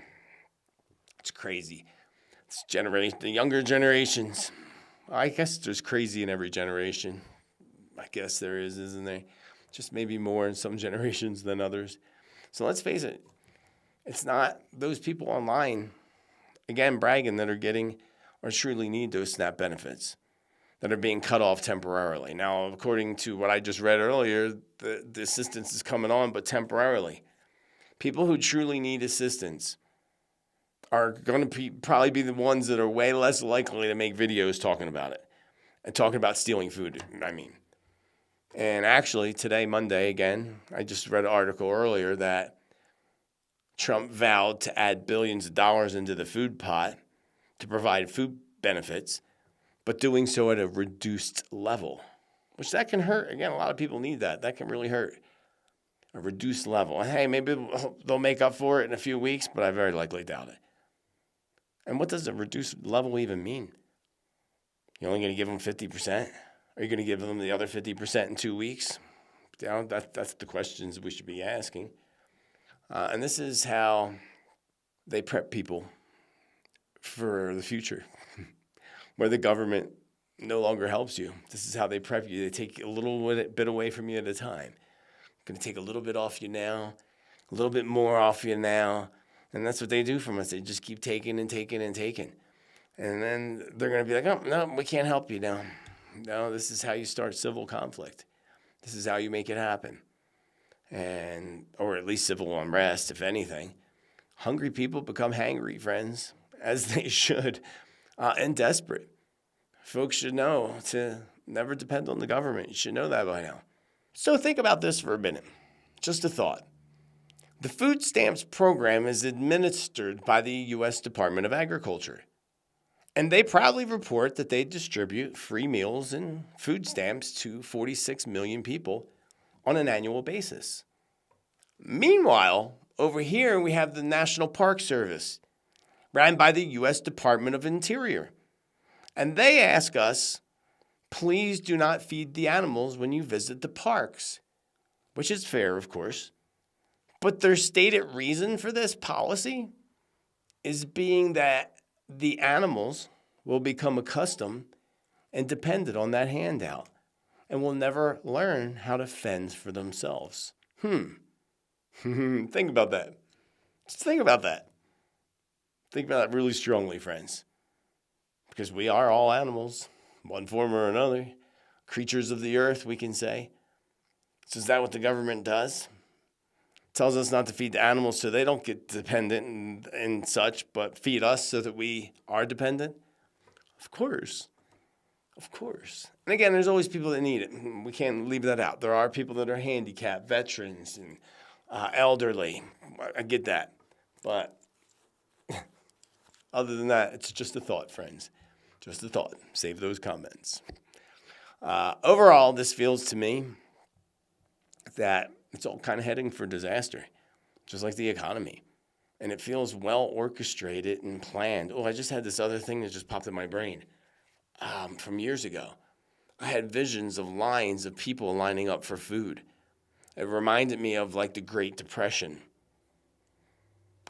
It's crazy. The younger generations. I guess there's crazy in every generation. I guess there is, isn't there? Just maybe more in some generations than others. So let's face it. It's not those people online, again, bragging that are getting or truly need those SNAP benefits that are being cut off temporarily. Now, according to what I just read earlier, the assistance is coming on, but temporarily. People who truly need assistance are going to probably be the ones that are way less likely to make videos talking about it and talking about stealing food, And actually, today, Monday, again, I just read an article earlier that Trump vowed to add billions of dollars into the food pot to provide food benefits, but doing so at a reduced level, which that can hurt. Again, a lot of people need that. That can really hurt. A reduced level. And hey, maybe they'll make up for it in a few weeks, but I very likely doubt it. And what does a reduced level even mean? You're only going to give them 50%? Are you going to give them the other 50% in 2 weeks? That's the questions we should be asking. And this is how they prep people for the future, where the government no longer helps you. This is how they prep you. They take a little bit away from you at a time. Going to take a little bit off you now, a little bit more off you now. And that's what they do from us. They just keep taking and taking and taking. And then they're going to be like, oh, no, we can't help you now. No, this is how you start civil conflict. This is how you make it happen. Or at least civil unrest, if anything. Hungry people become hangry, friends, as they should, and desperate. Folks should know to never depend on the government. You should know that by now. So think about this for a minute. Just a thought. The food stamps program is administered by the U.S. Department of Agriculture. And they proudly report that they distribute free meals and food stamps to 46 million people on an annual basis. Meanwhile, over here we have the National Park Service, ran by the U.S. Department of Interior. And they ask us, please do not feed the animals when you visit the parks, which is fair, of course. But their stated reason for this policy is being that the animals will become accustomed and dependent on that handout and will never learn how to fend for themselves. Think about that. Just think about that. Think about that really strongly, friends. Because we are all animals, one form or another. Creatures of the earth, we can say. So is that what the government does? Tells us not to feed the animals so they don't get dependent and such, but feed us so that we are dependent? Of course. Of course. And again, there's always people that need it. We can't leave that out. There are people that are handicapped, veterans, and elderly. I get that. But other than that, it's just a thought, friends. Just a thought. Save those comments. Overall, this feels to me that it's all kind of heading for disaster, just like the economy. And it feels well orchestrated and planned. Oh, I just had this other thing that just popped in my brain from years ago. I had visions of lines of people lining up for food. It reminded me of like the Great Depression.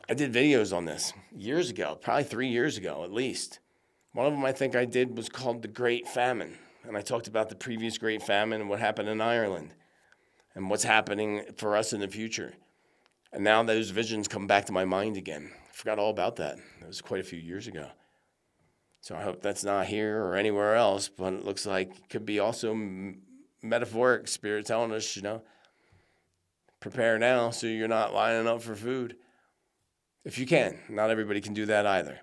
I did videos on this years ago, probably 3 years ago at least. One of them I think I did was called The Great Famine. And I talked about the previous Great Famine and what happened in Ireland and what's happening for us in the future. And now those visions come back to my mind again. I forgot all about that. It was quite a few years ago. So I hope that's not here or anywhere else, but it looks like it could be also metaphoric spirit telling us, prepare now so you're not lining up for food. If you can. Not everybody can do that either.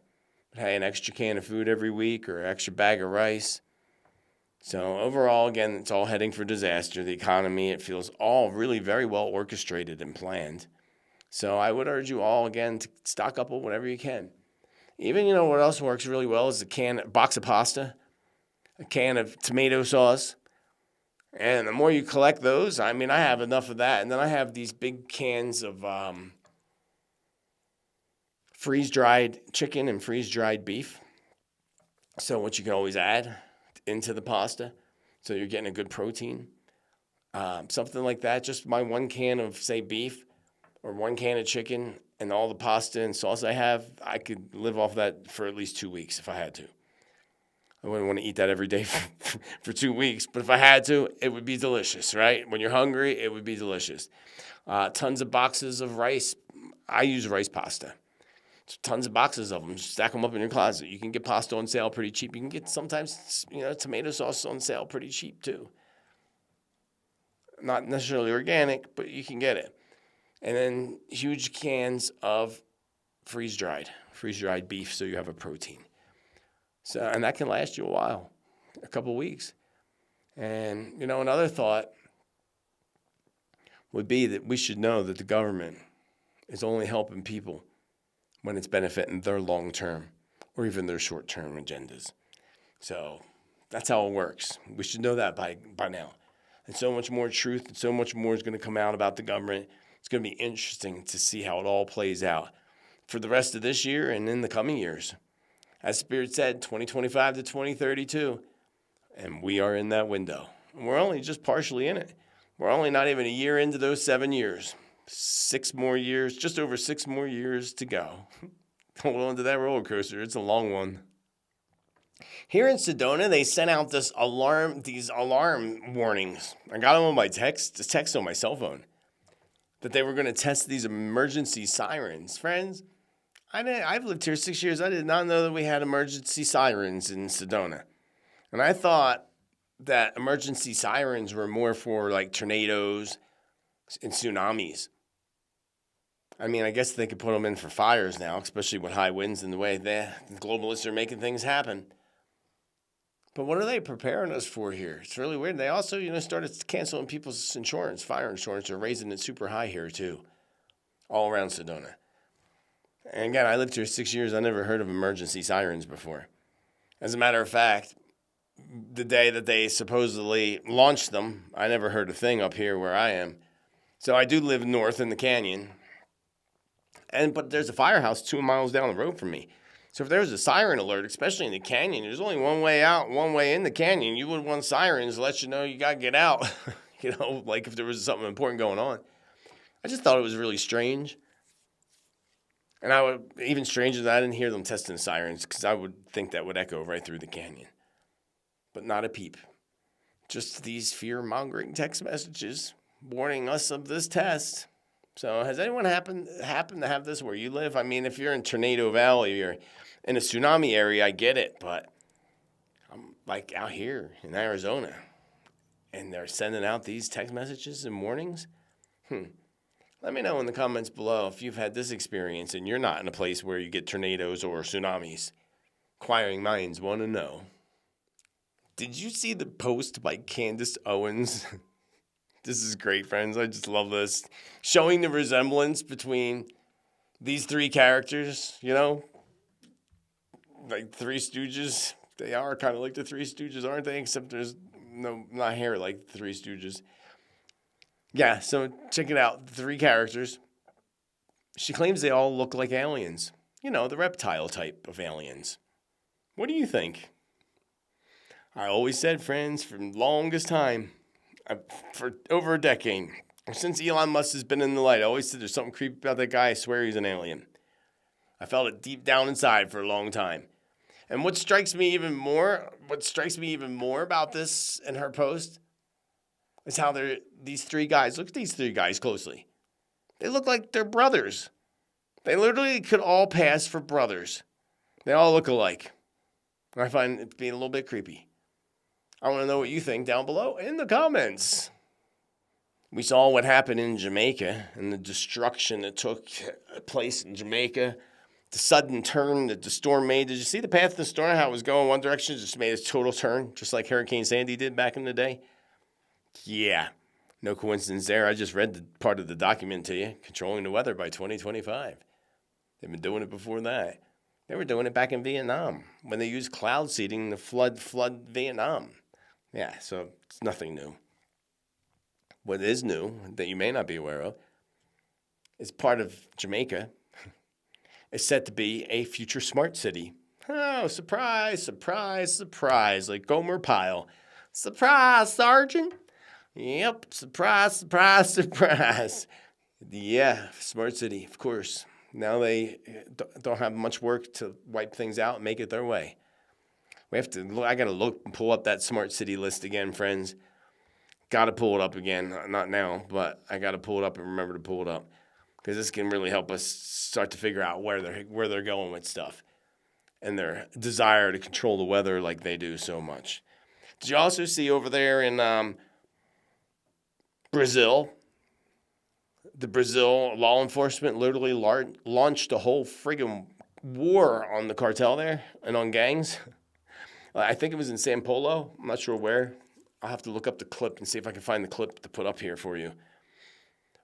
But hey, an extra can of food every week or an extra bag of rice. So overall, again, it's all heading for disaster. The economy, it feels all really very well orchestrated and planned. So I would urge you all, again, to stock up on whatever you can. Even, what else works really well is a box of pasta, a can of tomato sauce. And the more you collect those, I have enough of that. And then I have these big cans of freeze-dried chicken and freeze-dried beef. So what you can always add into the pasta, so you're getting a good protein. Something like that, just my 1 can of, say, beef or 1 can of chicken and all the pasta and sauce I have, I could live off that for at least 2 weeks if I had to. I wouldn't want to eat that every day for 2 weeks, but if I had to, it would be delicious, right? When you're hungry, it would be delicious. Tons of boxes of rice. I use rice pasta. There's tons of boxes of them. Just stack them up in your closet. You can get pasta on sale pretty cheap. You can get sometimes, tomato sauce on sale pretty cheap too. Not necessarily organic, but you can get it. And then huge cans of freeze-dried beef, so you have a protein. And that can last you a while, a couple of weeks. And, another thought would be that we should know that the government is only helping people when it's benefiting their long-term or even their short-term agendas. So that's how it works. We should know that by now. And so much more truth and so much more is going to come out about the government. It's going to be interesting to see how it all plays out for the rest of this year and in the coming years. As Spirit said, 2025 to 2032, and we are in that window. And we're only just partially in it. We're only not even a year into those 7 years. 6 more years, just over 6 more years to go. Hold on to that roller coaster. It's a long one. Here in Sedona, they sent out these alarm warnings. I got them on my text on my cell phone, that they were going to test these emergency sirens. Friends, I've lived here 6 years. I did not know that we had emergency sirens in Sedona. And I thought that emergency sirens were more for like tornadoes and tsunamis. I mean, I guess they could put them in for fires now, especially with high winds and the way the globalists are making things happen. But what are they preparing us for here? It's really weird. They also, started canceling people's insurance, fire insurance, or raising it super high here too, all around Sedona. And again, I lived here 6 years. I never heard of emergency sirens before. As a matter of fact, the day that they supposedly launched them, I never heard a thing up here where I am. So I do live north in the canyon, but there's a firehouse 2 miles down the road from me. So if there's a siren alert, especially in the canyon, there's only one way out, one way in the canyon. You would want sirens to let you know you got to get out, like if there was something important going on. I just thought it was really strange. And even stranger than I didn't hear them testing sirens, because I would think that would echo right through the canyon. But not a peep. Just these fear-mongering text messages warning us of this test. So has anyone happened to have this where you live? I mean, if you're in Tornado Valley or in a tsunami area, I get it. But I'm like out here in Arizona, and they're sending out these text messages and warnings. Let me know in the comments below if you've had this experience and you're not in a place where you get tornadoes or tsunamis. Inquiring minds want to know. Did you see the post by Candace Owens? This is great, friends. I just love this. Showing the resemblance between these 3 characters, like Three Stooges. They are kind of like the Three Stooges, aren't they? Except there's not hair like the Three Stooges. Yeah, so check it out. 3 characters. She claims they all look like aliens. The reptile type of aliens. What do you think? I always said, friends, for the longest time, for over a decade, since Elon Musk has been in the light, I always said there's something creepy about that guy. I swear he's an alien. I felt it deep down inside for a long time. And what strikes me even more about this in her post is how these 3 guys, look at these 3 guys closely. They look like they're brothers. They literally could all pass for brothers. They all look alike. I find it being a little bit creepy. I want to know what you think down below in the comments. We saw what happened in Jamaica and the destruction that took place in Jamaica. The sudden turn that the storm made. Did you see the path of the storm, how it was going one direction, just made a total turn, just like Hurricane Sandy did back in the day? Yeah, no coincidence there. I just read the part of the document to you, Controlling the Weather by 2025. They've been doing it before that. They were doing it back in Vietnam when they used cloud seeding to flood Vietnam. Yeah, so it's nothing new. What is new that you may not be aware of is part of Jamaica is set to be a future smart city. Oh, surprise, surprise, surprise, like Gomer Pyle. Surprise, Sergeant. Yep, surprise, surprise, surprise. Yeah, smart city, of course. Now they don't have much work to wipe things out and make it their way. I got to pull up that smart city list again, friends. Got to pull it up again. Not now, but I got to pull it up and remember to pull it up. because this can really help us start to figure out where they're going with stuff and their desire to control the weather like they do so much. Did you also see over there in Brazil? The Brazil law enforcement literally launched a whole friggin' war on the cartel there and on gangs. I think it was in São Paulo. I'm not sure where. I'll have to look up the clip and see if I can find the clip to put up here for you.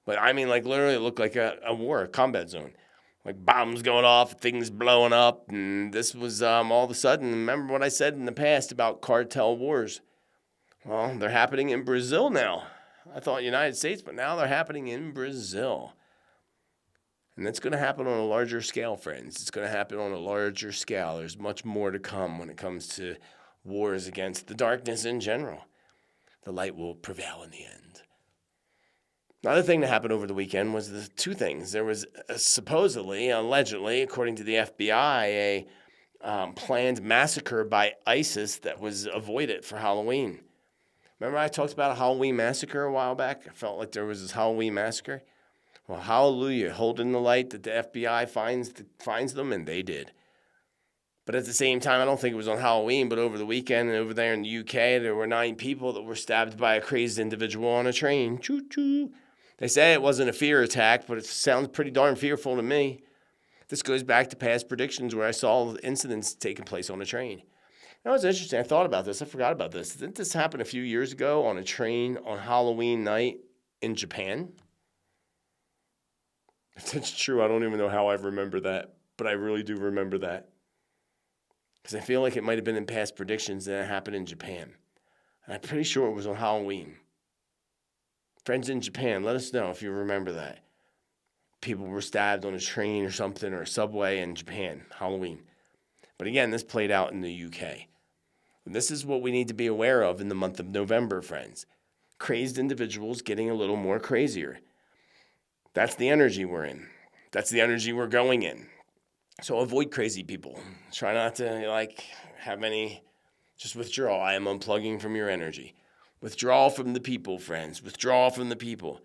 But I mean, like, literally it looked like a war, a combat zone. Like bombs going off, things blowing up. And this was all of a sudden, remember what I said in the past about cartel wars? Well, they're happening in Brazil now. I thought United States, but now they're happening in Brazil. And that's going to happen on a larger scale, friends. It's going to happen on a larger scale. There's much more to come when it comes to wars against the darkness in general. The light will prevail in the end. Another thing that happened over the weekend was the two things. There was supposedly, allegedly, according to the FBI, a planned massacre by ISIS that was avoided for Halloween. Remember I talked about a Halloween massacre a while back? I felt like there was this Halloween massacre. Well, hallelujah, holding the light that the FBI finds them, and they did. But at the same time, I don't think it was on Halloween, but over the weekend and over there in the UK, there were 9 people that were stabbed by a crazed individual on a train. Choo-choo. They say it wasn't a fear attack, but it sounds pretty darn fearful to me. This goes back to past predictions where I saw incidents taking place on a train. That was interesting. I thought about this. I forgot about this. Didn't this happen a few years ago on a train on Halloween night in Japan? If that's true, I don't even know how I remember that, but I really do remember that. Because I feel like it might have been in past predictions that it happened in Japan. And I'm pretty sure it was on Halloween. Friends in Japan, let us know if you remember that. People were stabbed on a train or something, or a subway in Japan, Halloween. But again, this played out in the UK. And this is what we need to be aware of in the month of November, friends. Crazed individuals getting a little more crazier. That's the energy we're in. That's the energy we're going in. So avoid crazy people. Try not to have any, just withdraw. I am unplugging from your energy. Withdraw from the people, friends. Withdraw from the people.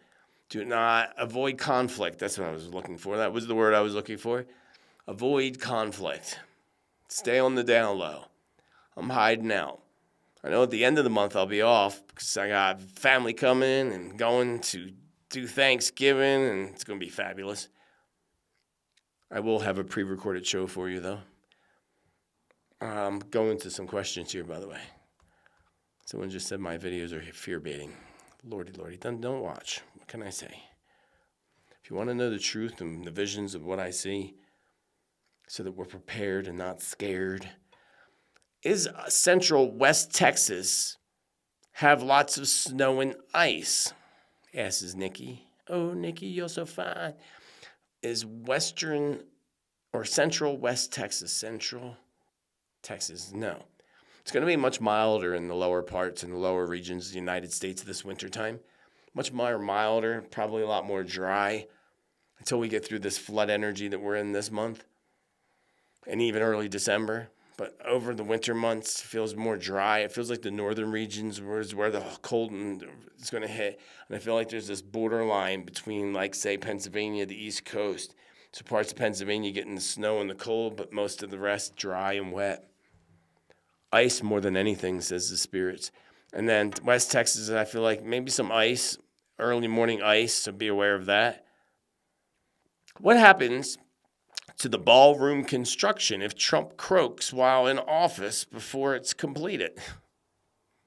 Do not avoid conflict. That's what I was looking for. That was the word I was looking for. Avoid conflict. Stay on the down low. I'm hiding out. I know at the end of the month I'll be off because I got family coming and going to do Thanksgiving, and it's going to be fabulous. I will have a pre-recorded show for you, though. I'm going to some questions here, by the way. Someone just said my videos are fear-baiting. Lordy, don't watch. What can I say? If you want to know the truth and the visions of what I see so that we're prepared and not scared, is central West Texas have lots of snow and ice? Asks Nikki. Oh, Nikki, you're so fine. Is western or central West Texas? Central Texas, no. It's going to be much milder in the lower parts and the lower regions of the United States this wintertime. Much more milder, probably a lot more dry until we get through this flood energy that we're in this month and even early December. But over the winter months, it feels more dry. It feels like the northern regions is where the cold is going to hit. And I feel like there's this borderline between, say, Pennsylvania, the East Coast. So parts of Pennsylvania getting the snow and the cold, but most of the rest dry and wet. Ice more than anything, says the spirits. And then West Texas, I feel like maybe some ice, early morning ice, so be aware of that. What happens to the ballroom construction if Trump croaks while in office before it's completed?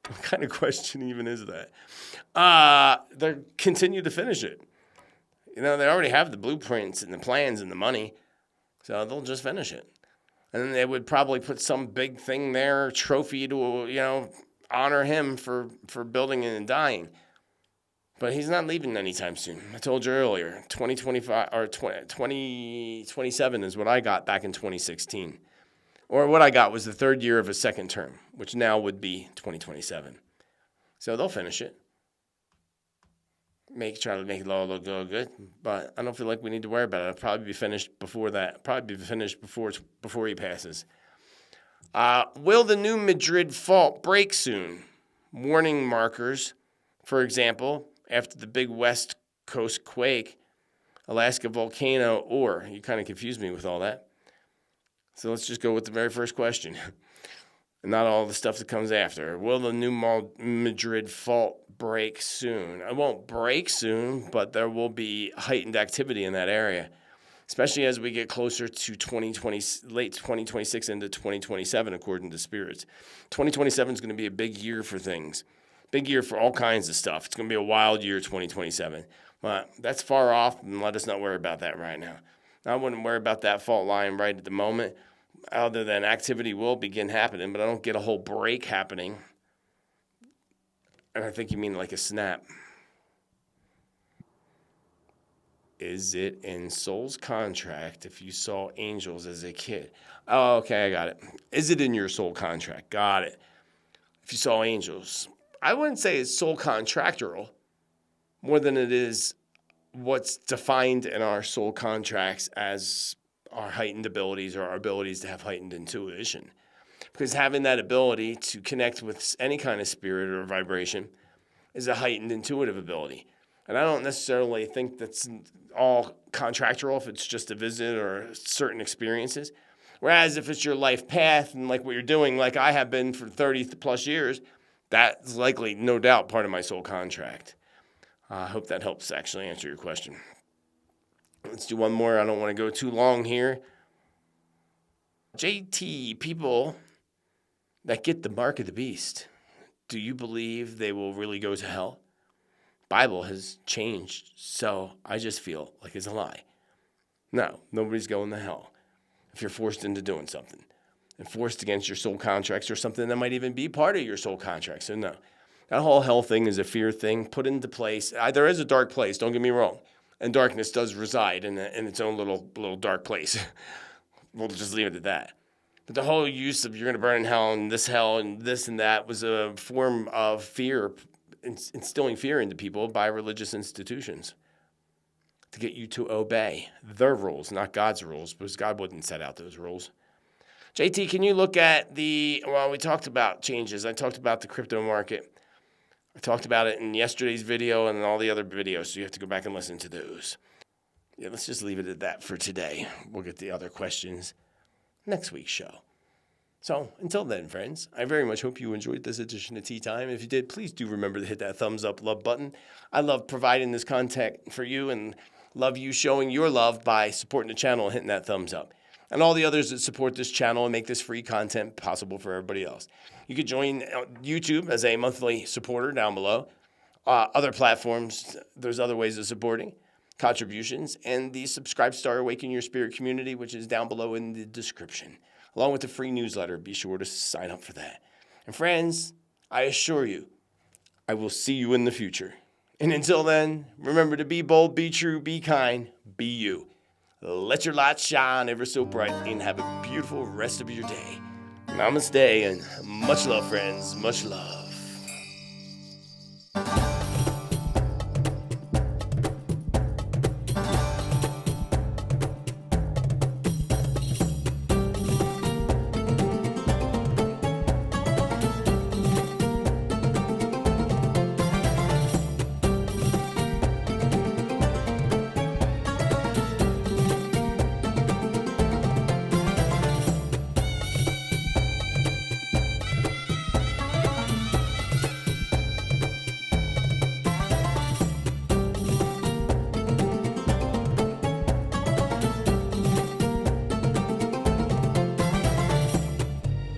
What kind of question even is that? They continue to finish it. They already have the blueprints and the plans and the money, so they'll just finish it. And then they would probably put some big thing there, trophy to, honor him for building and dying. But he's not leaving anytime soon. I told you earlier, 2025 or 2027 is what I got back in 2016. Or what I got was the third year of a second term, which now would be 2027. So they'll finish it. Try to make it all look good, but I don't feel like we need to worry about it. It'll probably be finished before that. Probably be finished before he passes. Will the new Madrid fault break soon? Warning markers, for example, after the big West Coast quake, Alaska volcano, or you kind of confused me with all that. So let's just go with the very first question. And not all the stuff that comes after. Will the New Madrid fault break soon? It won't break soon, but there will be heightened activity in that area, especially as we get closer to 2020, late 2026 into 2027, according to spirits. 2027 is going to be a big year for things. Big year for all kinds of stuff. It's going to be a wild year, 2027. But that's far off, and let us not worry about that right now. I wouldn't worry about that fault line right at the moment, other than activity will begin happening, but I don't get a whole break happening. And I think you mean like a snap. Is it in soul's contract if you saw angels as a kid? Oh, okay, I got it. Is it in your soul contract? Got it. If you saw angels. I wouldn't say it's soul contractual more than it is what's defined in our soul contracts as our heightened abilities or our abilities to have heightened intuition. Because having that ability to connect with any kind of spirit or vibration is a heightened intuitive ability. And I don't necessarily think that's all contractual if it's just a visit or certain experiences. Whereas if it's your life path and like what you're doing, like I have been for 30 plus years, that's likely, no doubt, part of my soul contract. I hope that helps actually answer your question. Let's do one more. I don't want to go too long here. JT, people that get the mark of the beast, do you believe they will really go to hell? Bible has changed, so I just feel like it's a lie. No, nobody's going to hell if you're forced into doing something. And forced against your soul contracts or something that might even be part of your soul contract. So no, that whole hell thing is a fear thing put into place. There is a dark place, don't get me wrong. And darkness does reside in its own little dark place. We'll just leave it at that. But the whole use of you're going to burn in hell and this and that was a form of fear, instilling fear into people by religious institutions to get you to obey their rules, not God's rules, because God wouldn't set out those rules. JT, can you look at we talked about changes. I talked about the crypto market. I talked about it in yesterday's video and in all the other videos, so you have to go back and listen to those. Yeah, let's just leave it at that for today. We'll get the other questions next week's show. So until then, friends, I very much hope you enjoyed this edition of Tea Time. If you did, please do remember to hit that thumbs up love button. I love providing this content for you and love you showing your love by supporting the channel and hitting that thumbs up. And all the others that support this channel and make this free content possible for everybody else. You could join YouTube as a monthly supporter down below. Other platforms, there's other ways of supporting, contributions, and the Subscribe Star Awaken Your Spirit community, which is down below in the description. Along with the free newsletter, be sure to sign up for that. And friends, I assure you, I will see you in the future. And until then, remember to be bold, be true, be kind, be you. Let your light shine ever so bright and have a beautiful rest of your day. Namaste and much love, friends. Much love.